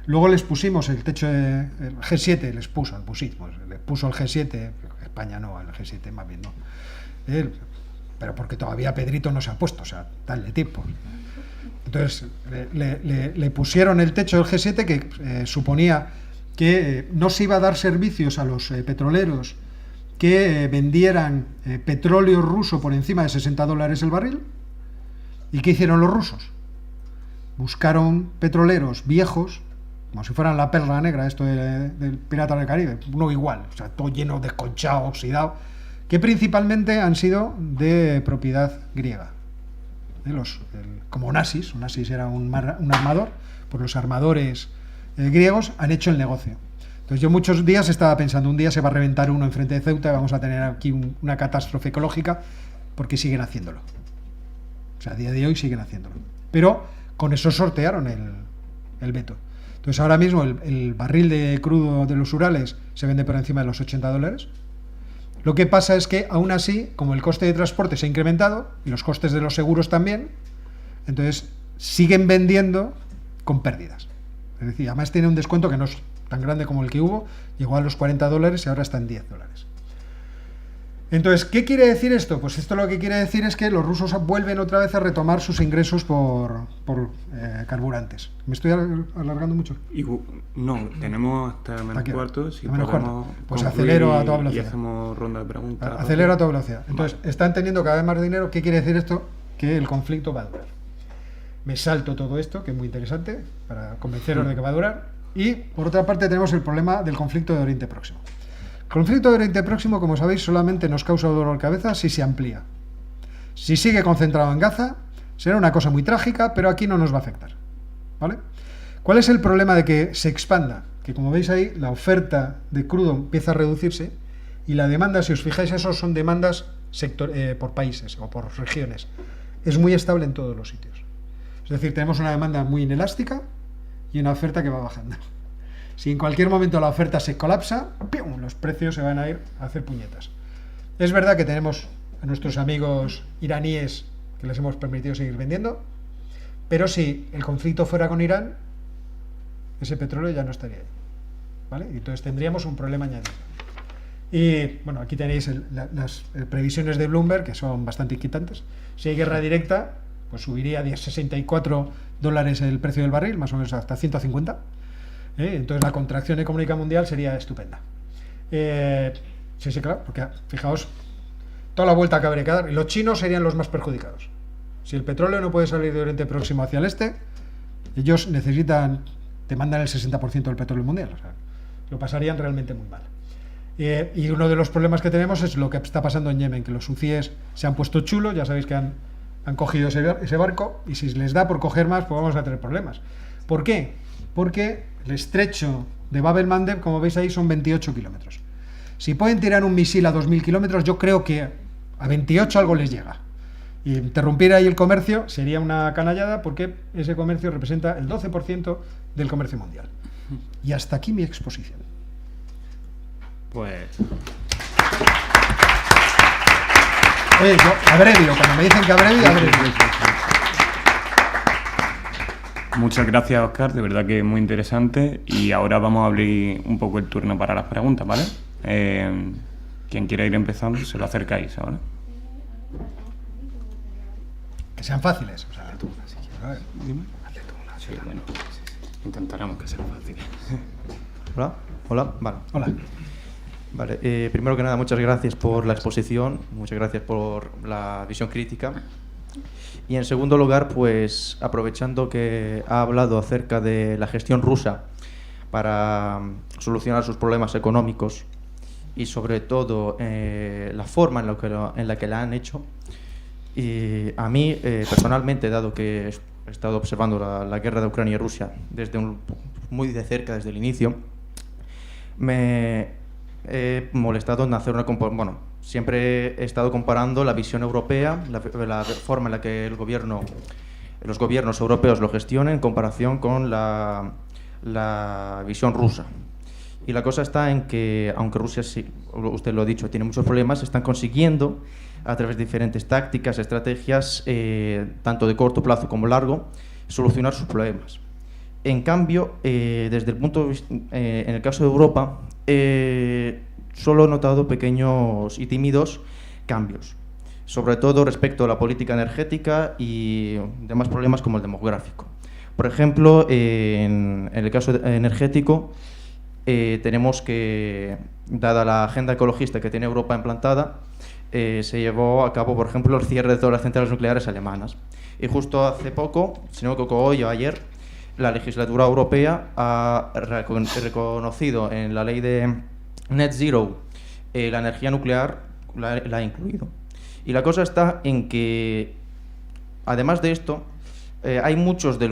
Luego les pusimos el techo el G7, les puso el G7, España no, el G7 más bien no, pero porque todavía Pedrito no se ha puesto, o sea, dale tipo. Entonces le pusieron el techo del G7 que suponía que no se iba a dar servicios a los petroleros que vendieran petróleo ruso por encima de $60 el barril. ¿Y qué hicieron los rusos? Buscaron petroleros viejos, como si fueran la perla negra, esto del Pirata del Caribe, uno igual, o sea, todo lleno, desconchado, oxidado, que principalmente han sido de propiedad griega. Como Onassis era un armador, pues los armadores griegos han hecho el negocio. Entonces yo muchos días estaba pensando, un día se va a reventar uno enfrente de Ceuta y vamos a tener aquí una catástrofe ecológica, porque siguen haciéndolo. O sea, a día de hoy siguen haciéndolo. Pero con eso sortearon el veto. Entonces ahora mismo el barril de crudo de los Urales se vende por encima de los $80. Lo que pasa es que aún así, como el coste de transporte se ha incrementado y los costes de los seguros también, entonces siguen vendiendo con pérdidas. Es decir, además tiene un descuento que no es tan grande como el que hubo, llegó a los $40 y ahora está en $10. Entonces, ¿qué quiere decir esto? Pues esto lo que quiere decir es que los rusos vuelven otra vez a retomar sus ingresos por carburantes. ¿Me estoy alargando mucho? No, tenemos hasta menos cuarto. Si menos cuarto. Pues acelero a toda velocidad. Y hacemos ronda de preguntas. Acelero a toda velocidad. Entonces, están teniendo cada vez más dinero. ¿Qué quiere decir esto? Que el conflicto va a durar. Me salto todo esto, que es muy interesante, para convenceros de que va a durar. Y, por otra parte, tenemos el problema del conflicto de Oriente Próximo. El conflicto de Oriente Próximo, como sabéis, solamente nos causa dolor de cabeza si se amplía. Si sigue concentrado en Gaza, será una cosa muy trágica, pero aquí no nos va a afectar. ¿Vale? ¿Cuál es el problema de que se expanda? Que, como veis ahí, la oferta de crudo empieza a reducirse y la demanda, si os fijáis, esos son demandas por países o por regiones. Es muy estable en todos los sitios. Es decir, tenemos una demanda muy inelástica y una oferta que va bajando. Si en cualquier momento la oferta se colapsa, ¡pium!, los precios se van a ir a hacer puñetas. Es verdad que tenemos a nuestros amigos iraníes que les hemos permitido seguir vendiendo, pero si el conflicto fuera con Irán, ese petróleo ya no estaría ahí, ¿vale? Y entonces tendríamos un problema añadido. Y bueno, aquí tenéis las previsiones de Bloomberg, que son bastante inquietantes. Si hay guerra directa, pues subiría a $64 el precio del barril, más o menos hasta 150. Entonces la contracción económica mundial sería estupenda. Sí, claro, porque fijaos toda la vuelta que habría que dar. Y los chinos serían los más perjudicados. Si el petróleo no puede salir de Oriente Próximo hacia el este, ellos demandan el 60% del petróleo mundial. O sea, lo pasarían realmente muy mal. Y uno de los problemas que tenemos es lo que está pasando en Yemen, que los hutíes se han puesto chulos, ya sabéis que han cogido ese barco, y si les da por coger más, pues vamos a tener problemas. ¿Por qué? Porque el estrecho de Bab el-Mandeb, como veis ahí, son 28 kilómetros. Si pueden tirar un misil a 2.000 kilómetros, yo creo que a 28 algo les llega. Y interrumpir ahí el comercio sería una canallada, porque ese comercio representa el 12% del comercio mundial. Y hasta aquí mi exposición. Pues... yo abrevio, cuando me dicen que abrevio. Muchas gracias, Óscar, de verdad que es muy interesante. Y ahora vamos a abrir un poco el turno para las preguntas, ¿vale? Quien quiera ir empezando, se lo acercáis ahora. Que sean fáciles. O sea, a ver, dime. Sí, bueno, intentaremos que sean fáciles. Hola, vale. Hola. Vale, primero que nada, muchas gracias por la exposición, muchas gracias por la visión crítica. Y en segundo lugar, pues aprovechando que ha hablado acerca de la gestión rusa para solucionar sus problemas económicos y sobre todo la forma en la que la han hecho, y a mí personalmente, dado que he estado observando la guerra de Ucrania y Rusia muy de cerca desde el inicio, me he molestado en hacer siempre he estado comparando la visión europea, la forma en la que los gobiernos europeos lo gestionan en comparación con la visión rusa. Y la cosa está en que, aunque Rusia, sí, usted lo ha dicho, tiene muchos problemas, están consiguiendo, a través de diferentes tácticas, estrategias, tanto de corto plazo como largo, solucionar sus problemas. En cambio, desde el punto de vista, en el caso de Europa, solo he notado pequeños y tímidos cambios, sobre todo respecto a la política energética y demás problemas como el demográfico. Por ejemplo, en el caso energético, tenemos que, dada la agenda ecologista que tiene Europa implantada, se llevó a cabo, por ejemplo, el cierre de todas las centrales nucleares alemanas. Y justo hace poco, si no me equivoco, hoy o ayer, la legislatura europea ha reconocido en la ley de Net Zero la energía nuclear, la ha incluido. Y la cosa está en que, además de esto, hay muchos de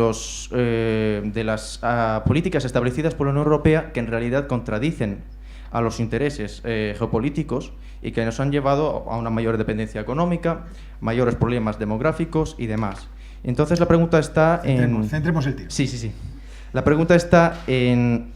las políticas establecidas por la Unión Europea que en realidad contradicen a los intereses geopolíticos y que nos han llevado a una mayor dependencia económica, mayores problemas demográficos y demás. Entonces la pregunta está en... Centremos el tiro. Sí. La pregunta está en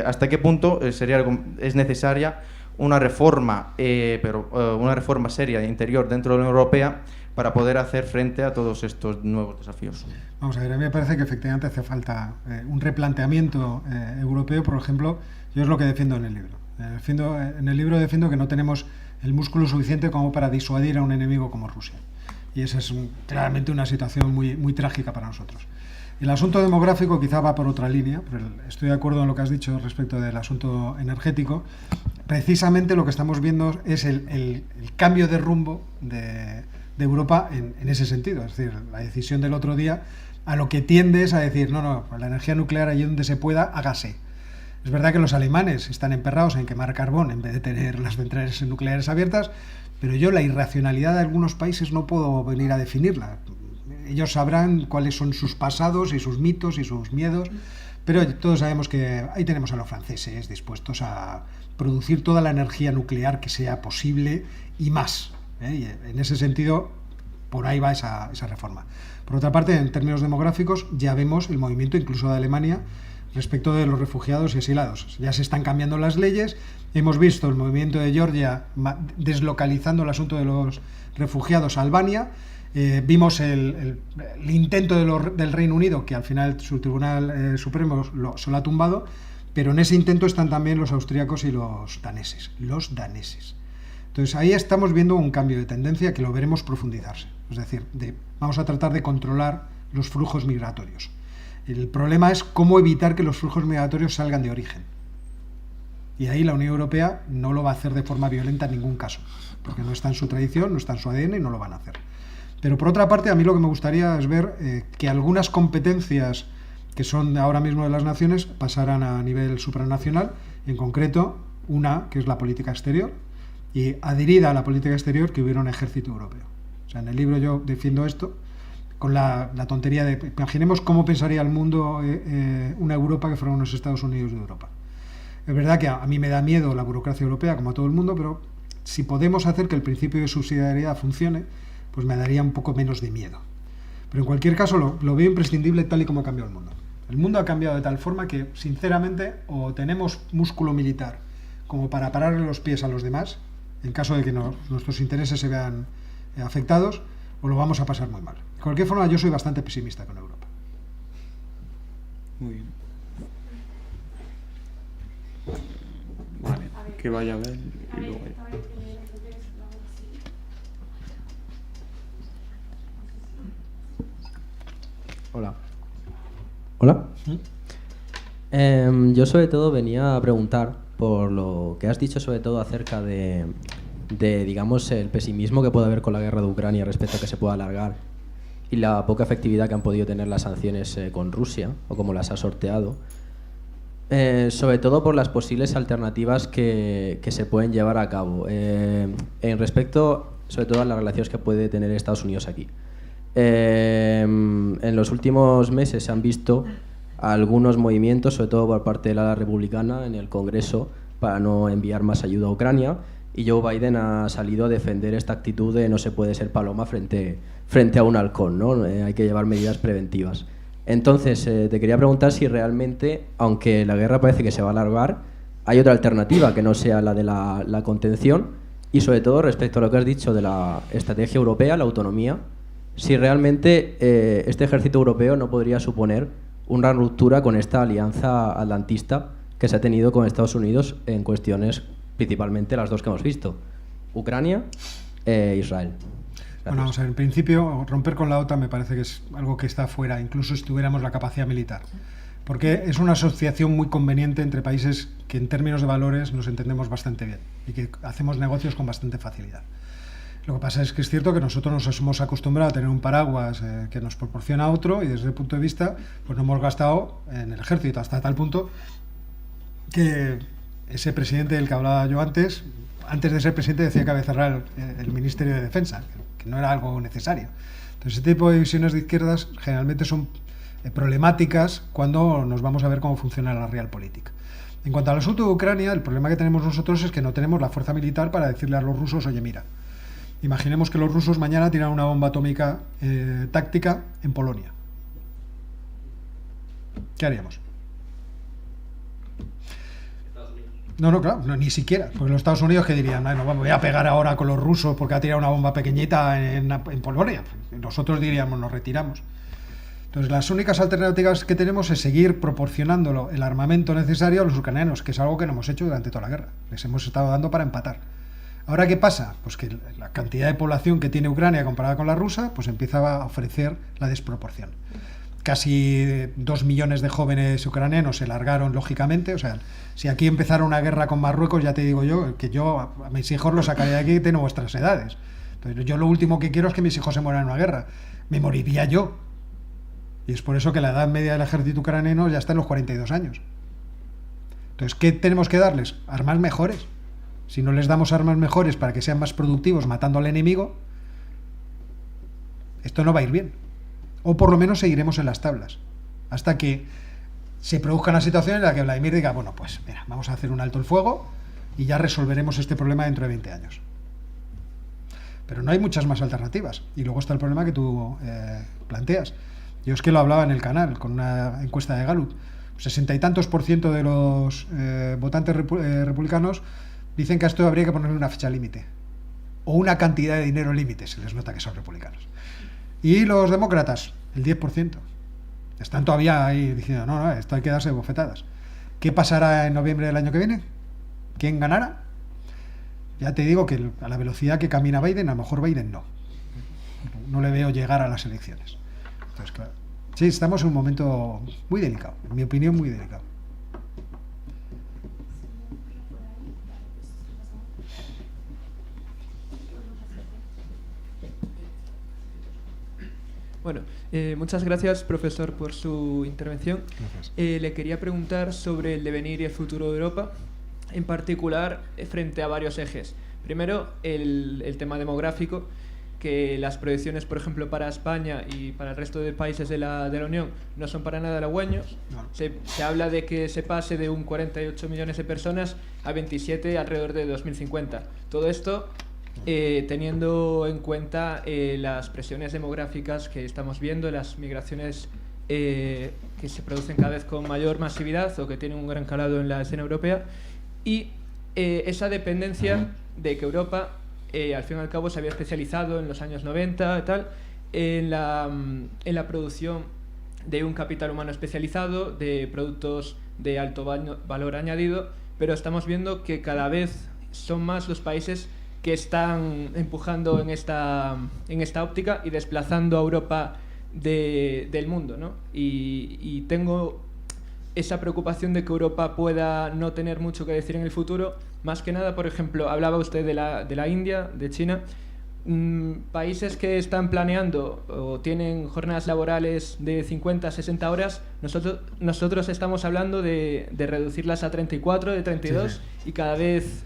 hasta qué punto es necesaria una reforma, una reforma seria de interior dentro de la Unión Europea para poder hacer frente a todos estos nuevos desafíos. Vamos a ver, a mí me parece que efectivamente hace falta un replanteamiento europeo. Por ejemplo, yo es lo que defiendo en el libro. En el libro defiendo que no tenemos el músculo suficiente como para disuadir a un enemigo como Rusia. Y esa es claramente una situación muy trágica para nosotros. El asunto demográfico quizá va por otra línea, pero estoy de acuerdo en lo que has dicho respecto del asunto energético. Precisamente lo que estamos viendo es el cambio de rumbo de Europa en ese sentido. Es decir, la decisión del otro día a lo que tiende es a decir, no, la energía nuclear allí donde se pueda, hágase. Es verdad que los alemanes están emperrados en quemar carbón en vez de tener las centrales nucleares abiertas, pero yo la irracionalidad de algunos países no puedo venir a definirla. Ellos sabrán cuáles son sus pasados y sus mitos y sus miedos, pero todos sabemos que ahí tenemos a los franceses dispuestos a producir toda la energía nuclear que sea posible y más. Y en ese sentido, por ahí va esa reforma. Por otra parte, en términos demográficos, ya vemos el movimiento incluso de Alemania respecto de los refugiados y exiliados. Ya se están cambiando las leyes. Hemos visto el movimiento de Georgia deslocalizando el asunto de los refugiados a Albania. Vimos el intento del Reino Unido, que al final su Tribunal Supremo se lo ha tumbado, pero en ese intento están también los austríacos y los daneses. Entonces ahí estamos viendo un cambio de tendencia que lo veremos profundizarse. Es decir, vamos a tratar de controlar los flujos migratorios. El problema es cómo evitar que los flujos migratorios salgan de origen. Y ahí la Unión Europea no lo va a hacer de forma violenta en ningún caso, porque no está en su tradición, no está en su ADN y no lo van a hacer. Pero por otra parte, a mí lo que me gustaría es ver que algunas competencias que son ahora mismo de las naciones pasaran a nivel supranacional, en concreto una que es la política exterior, y adherida a la política exterior que hubiera un ejército europeo. O sea, en el libro yo defiendo esto con la tontería de, imaginemos cómo pensaría el mundo una Europa que fuera unos Estados Unidos de Europa. Es verdad que a mí me da miedo la burocracia europea, como a todo el mundo, pero si podemos hacer que el principio de subsidiariedad funcione, pues me daría un poco menos de miedo. Pero en cualquier caso lo veo imprescindible tal y como ha cambiado el mundo. El mundo ha cambiado de tal forma que, sinceramente, o tenemos músculo militar como para pararle los pies a los demás, en caso de que nuestros intereses se vean afectados, o lo vamos a pasar muy mal. De cualquier forma, yo soy bastante pesimista con Europa. Muy bien. Vale, que vaya a ver y luego... Hola. Yo sobre todo venía a preguntar por lo que has dicho sobre todo acerca de digamos, el pesimismo que puede haber con la guerra de Ucrania respecto a que se pueda alargar y la poca efectividad que han podido tener las sanciones con Rusia o como las ha sorteado, sobre todo por las posibles alternativas que se pueden llevar a cabo en respecto sobre todo a las relaciones que puede tener Estados Unidos aquí. En los últimos meses se han visto algunos movimientos, sobre todo por parte de la ala republicana en el Congreso, para no enviar más ayuda a Ucrania, y Joe Biden ha salido a defender esta actitud de no se puede ser paloma frente a un halcón, ¿no? Hay que llevar medidas preventivas. Entonces, te quería preguntar si realmente, aunque la guerra parece que se va a alargar, hay otra alternativa que no sea la de la contención, y sobre todo respecto a lo que has dicho de la estrategia europea, la autonomía, si realmente este ejército europeo no podría suponer una ruptura con esta alianza atlantista que se ha tenido con Estados Unidos en cuestiones, principalmente las dos que hemos visto, Ucrania e Israel. Bueno, vamos a ver, en principio, romper con la OTAN me parece que es algo que está fuera, incluso si tuviéramos la capacidad militar. Porque es una asociación muy conveniente entre países que en términos de valores nos entendemos bastante bien y que hacemos negocios con bastante facilidad. Lo que pasa es que es cierto que nosotros nos hemos acostumbrado a tener un paraguas que nos proporciona otro, y desde el punto de vista, pues no hemos gastado en el ejército hasta tal punto que ese presidente del que hablaba yo antes de ser presidente decía que había que cerrar el Ministerio de Defensa, que no era algo necesario. Entonces, ese tipo de visiones de izquierdas generalmente son problemáticas cuando nos vamos a ver cómo funciona la realpolitik. En cuanto al asunto de Ucrania, el problema que tenemos nosotros es que no tenemos la fuerza militar para decirle a los rusos, oye, mira, imaginemos que los rusos mañana tiran una bomba atómica táctica en Polonia. ¿Qué haríamos? No, claro, no, ni siquiera. Porque los Estados Unidos, ¿qué dirían? No, voy a pegar ahora con los rusos porque ha tirado una bomba pequeñita en Polonia. Nosotros diríamos, nos retiramos. Entonces, las únicas alternativas que tenemos es seguir proporcionándolo el armamento necesario a los ucranianos, que es algo que no hemos hecho durante toda la guerra. Les hemos estado dando para empatar. Ahora, ¿qué pasa? Pues que la cantidad de población que tiene Ucrania comparada con la rusa, pues empieza a ofrecer la desproporción. Casi 2 millones de jóvenes ucranianos se largaron, lógicamente. O sea, si aquí empezara una guerra con Marruecos, ya te digo yo que yo a mis hijos los sacaría de aquí y tienen vuestras edades. Entonces, yo lo último que quiero es que mis hijos se mueran en una guerra. Me moriría yo. Y es por eso que la edad media del ejército ucraniano ya está en los 42 años. Entonces, ¿qué tenemos que darles? Armas mejores. Si no les damos armas mejores para que sean más productivos matando al enemigo, esto no va a ir bien. O por lo menos seguiremos en las tablas. Hasta que se produzca una situación en la que Vladimir diga, bueno, pues mira, vamos a hacer un alto el fuego y ya resolveremos este problema dentro de 20 años. Pero no hay muchas más alternativas. Y luego está el problema que tú planteas. Yo es que lo hablaba en el canal, con una encuesta de Gallup. 60 y tantos % de los votantes republicanos dicen que a esto habría que ponerle una fecha límite. O una cantidad de dinero límite, se les nota que son republicanos. Y los demócratas, el 10%. Están todavía ahí diciendo, no, esto hay que darse bofetadas. ¿Qué pasará en noviembre del año que viene? ¿Quién ganará? Ya te digo que a la velocidad que camina Biden, a lo mejor Biden no. No le veo llegar a las elecciones. Entonces, claro, sí, estamos en un momento muy delicado, en mi opinión, muy delicado. Bueno, muchas gracias, profesor, por su intervención. Le quería preguntar sobre el devenir y el futuro de Europa, en particular frente a varios ejes. Primero, el tema demográfico, que las proyecciones, por ejemplo, para España y para el resto de países de la Unión no son para nada halagüeños. No. Se habla de que se pase de un 48 millones de personas a 27 alrededor de 2050. Todo esto teniendo en cuenta las presiones demográficas que estamos viendo, las migraciones que se producen cada vez con mayor masividad o que tienen un gran calado en la escena europea, y esa dependencia de que Europa al fin y al cabo se había especializado en los años 90 y tal en la producción de un capital humano especializado, de productos de alto valor añadido, pero estamos viendo que cada vez son más los países que están empujando en esta óptica y desplazando a Europa del mundo, ¿no? Y tengo esa preocupación de que Europa pueda no tener mucho que decir en el futuro. Más que nada, por ejemplo, hablaba usted de la India, de China, países que están planeando o tienen jornadas laborales de 50, 60 horas. Nosotros estamos hablando de reducirlas a 34, de 32, sí. Y cada vez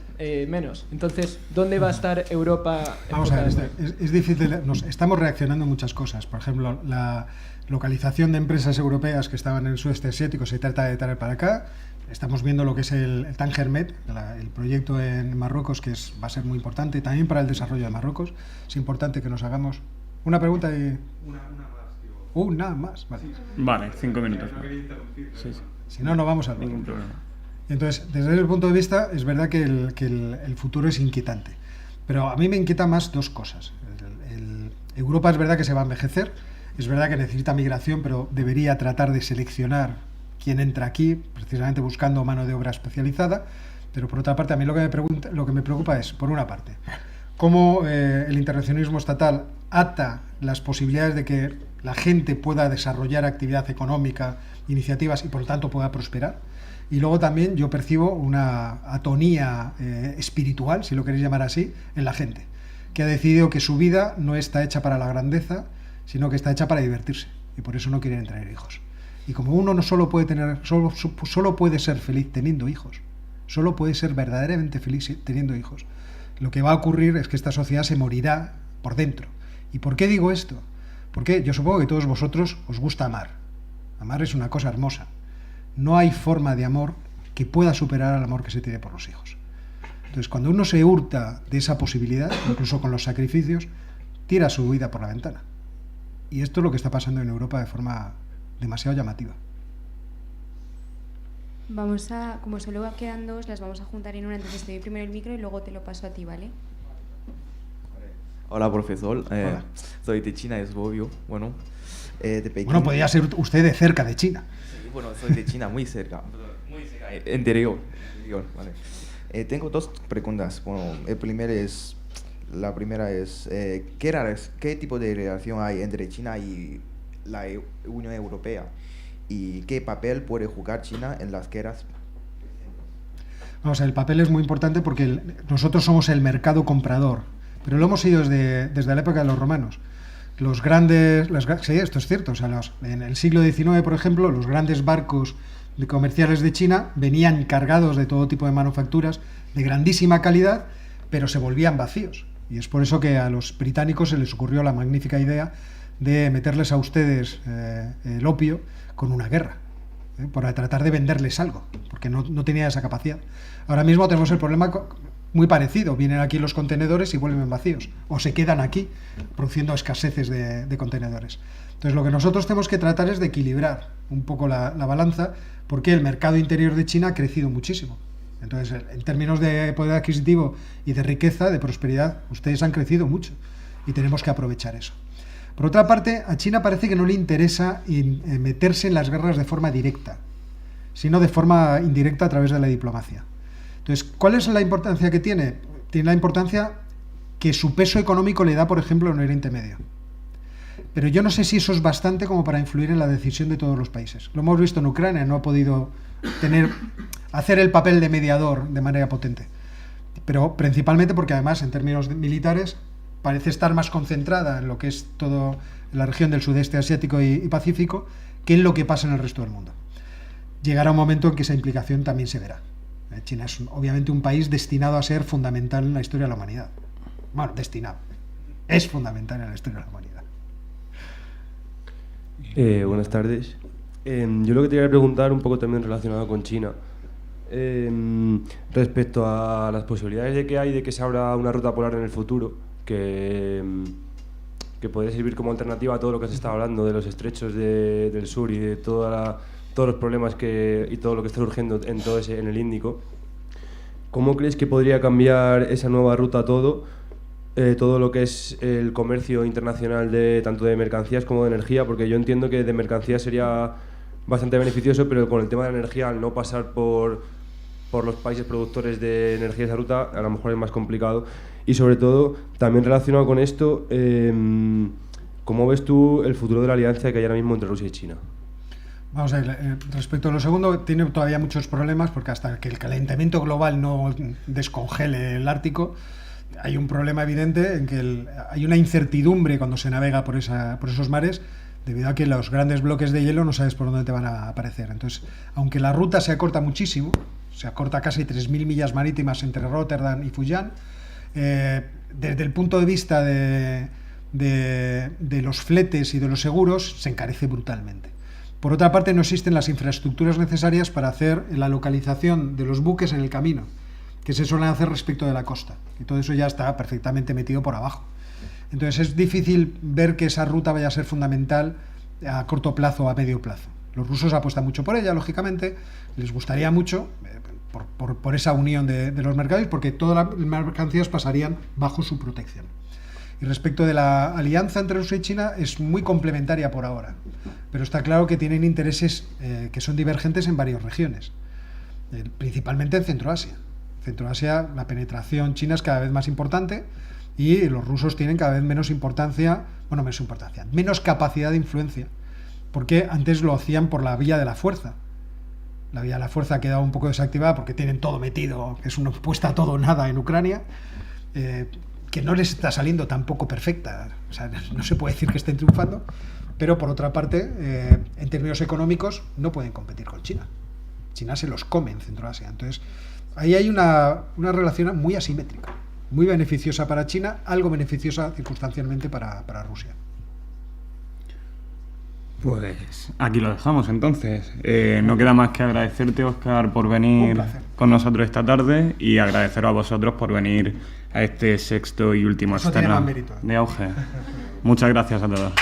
menos. Entonces, ¿dónde va a estar Europa? Vamos a ver, es difícil. Estamos reaccionando a muchas cosas. Por ejemplo, la localización de empresas europeas que estaban en el sudeste asiático se trata de traer para acá. Estamos viendo lo que es el Tangermet, el proyecto en Marruecos, que va a ser muy importante también para el desarrollo de Marruecos. Es importante que nos hagamos una pregunta y... Una más, digo. Una más. Vale. Vale, 5 minutos. Sí, sí. Si no, no vamos al Ningún problema. Entonces, desde ese punto de vista, es verdad que el futuro es inquietante. Pero a mí me inquieta más dos cosas. Europa es verdad que se va a envejecer, es verdad que necesita migración, pero debería tratar de seleccionar quién entra aquí, precisamente buscando mano de obra especializada. Pero por otra parte, a mí lo que me preocupa es, por una parte, cómo el intervencionismo estatal ata las posibilidades de que la gente pueda desarrollar actividad económica, iniciativas y por lo tanto pueda prosperar. Y luego también yo percibo una atonía espiritual, si lo queréis llamar así, en la gente, que ha decidido que su vida no está hecha para la grandeza, sino que está hecha para divertirse, y por eso no quieren tener hijos. Y como uno no solo puede ser feliz teniendo hijos, solo puede ser verdaderamente feliz teniendo hijos, lo que va a ocurrir es que esta sociedad se morirá por dentro. ¿Y por qué digo esto? Porque yo supongo que a todos vosotros os gusta amar. Amar es una cosa hermosa. No hay forma de amor que pueda superar al amor que se tiene por los hijos. Entonces, cuando uno se hurta de esa posibilidad, incluso con los sacrificios, tira su vida por la ventana. Y esto es lo que está pasando en Europa de forma demasiado llamativa. Como solo quedan dos, las vamos a juntar en una, entonces te doy primero el micro y luego te lo paso a ti, ¿vale? Hola, profesor. Hola. Soy de China, es obvio. Bueno, de Pekín. Bueno, podría ser usted de cerca de China. Sí, bueno, soy de China, muy cerca. Muy cerca. Interior. Vale. Tengo dos preguntas. Bueno, la primera es, ¿qué tipo de relación hay entre China y la Unión Europea? ¿Y qué papel puede jugar China en las guerras? Vamos, el papel es muy importante porque nosotros somos el mercado comprador, pero lo hemos sido desde la época de los romanos. Sí, esto es cierto. O sea, en el siglo XIX, por ejemplo, los grandes barcos comerciales de China venían cargados de todo tipo de manufacturas de grandísima calidad, pero se volvían vacíos. Y es por eso que a los británicos se les ocurrió la magnífica idea de meterles a ustedes el opio con una guerra, para tratar de venderles algo, porque no tenía esa capacidad. Ahora mismo tenemos el problema muy parecido. Vienen aquí los contenedores y vuelven vacíos, o se quedan aquí, produciendo escaseces de contenedores. Entonces, lo que nosotros tenemos que tratar es de equilibrar un poco la balanza, porque el mercado interior de China ha crecido muchísimo. Entonces, en términos de poder adquisitivo y de riqueza, de prosperidad, ustedes han crecido mucho y tenemos que aprovechar eso. Por otra parte, a China parece que no le interesa meterse en las guerras de forma directa, sino de forma indirecta a través de la diplomacia. Entonces, ¿cuál es la importancia que tiene? Tiene la importancia que su peso económico le da, por ejemplo, en Oriente Medio. Pero yo no sé si eso es bastante como para influir en la decisión de todos los países. Lo hemos visto en Ucrania, no ha podido hacer el papel de mediador de manera potente. Pero principalmente porque además, en términos militares, parece estar más concentrada en lo que es toda la región del sudeste asiático y Pacífico que en lo que pasa en el resto del mundo. Llegará un momento en que esa implicación también se verá. China es obviamente un país destinado a ser fundamental en la historia de la humanidad. Bueno, destinado. Es fundamental en la historia de la humanidad. Buenas tardes. Yo lo que te quería preguntar, un poco también relacionado con China, respecto a las posibilidades de que hay de que se abra una ruta polar en el futuro, que podría servir como alternativa a todo lo que se está hablando de los estrechos del sur y de todos los problemas y todo lo que está surgiendo en el Índico. ¿Cómo crees que podría cambiar esa nueva ruta todo lo que es el comercio internacional tanto de mercancías como de energía? Porque yo entiendo que de mercancías sería bastante beneficioso, pero con el tema de la energía, al no pasar por los países productores de energía esa ruta, a lo mejor es más complicado. Y sobre todo, también relacionado con esto, ¿cómo ves tú el futuro de la alianza que hay ahora mismo entre Rusia y China? Vamos a ver, respecto a lo segundo, tiene todavía muchos problemas, porque hasta que el calentamiento global no descongele el Ártico, hay un problema evidente en que hay una incertidumbre cuando se navega por esos mares, debido a que los grandes bloques de hielo no sabes por dónde te van a aparecer. Entonces, aunque la ruta se acorta muchísimo, se acorta casi 3.000 millas marítimas entre Rotterdam y Fujian, desde el punto de vista de los fletes y de los seguros, se encarece brutalmente. Por otra parte, no existen las infraestructuras necesarias para hacer la localización de los buques en el camino, que se suelen hacer respecto de la costa. Y todo eso ya está perfectamente metido por abajo. Entonces es difícil ver que esa ruta vaya a ser fundamental a corto plazo o a medio plazo. Los rusos apuestan mucho por ella, lógicamente, les gustaría mucho por esa unión de los mercados, porque todas las mercancías pasarían bajo su protección. Y respecto de la alianza entre Rusia y China, es muy complementaria por ahora, pero está claro que tienen intereses que son divergentes en varias regiones, principalmente en Centroasia. En Centroasia la penetración china es cada vez más importante y los rusos tienen cada vez menos capacidad de influencia, porque antes lo hacían por la vía de la fuerza. La vía de la fuerza ha quedado un poco desactivada porque tienen todo metido, es una puesta todo o nada en Ucrania, que no les está saliendo tampoco perfecta. O sea, no se puede decir que estén triunfando, pero por otra parte, en términos económicos, no pueden competir con China. China se los come en Centroasia. Entonces, ahí hay una relación muy asimétrica, muy beneficiosa para China, algo beneficiosa circunstancialmente para Rusia. Pues aquí lo dejamos entonces. No queda más que agradecerte, Óscar, por venir con nosotros esta tarde y agradeceros a vosotros por venir a este sexto y último externo de Auge. Muchas gracias a todos.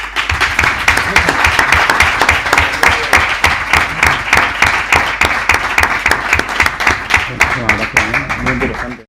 Gracias, muy interesante.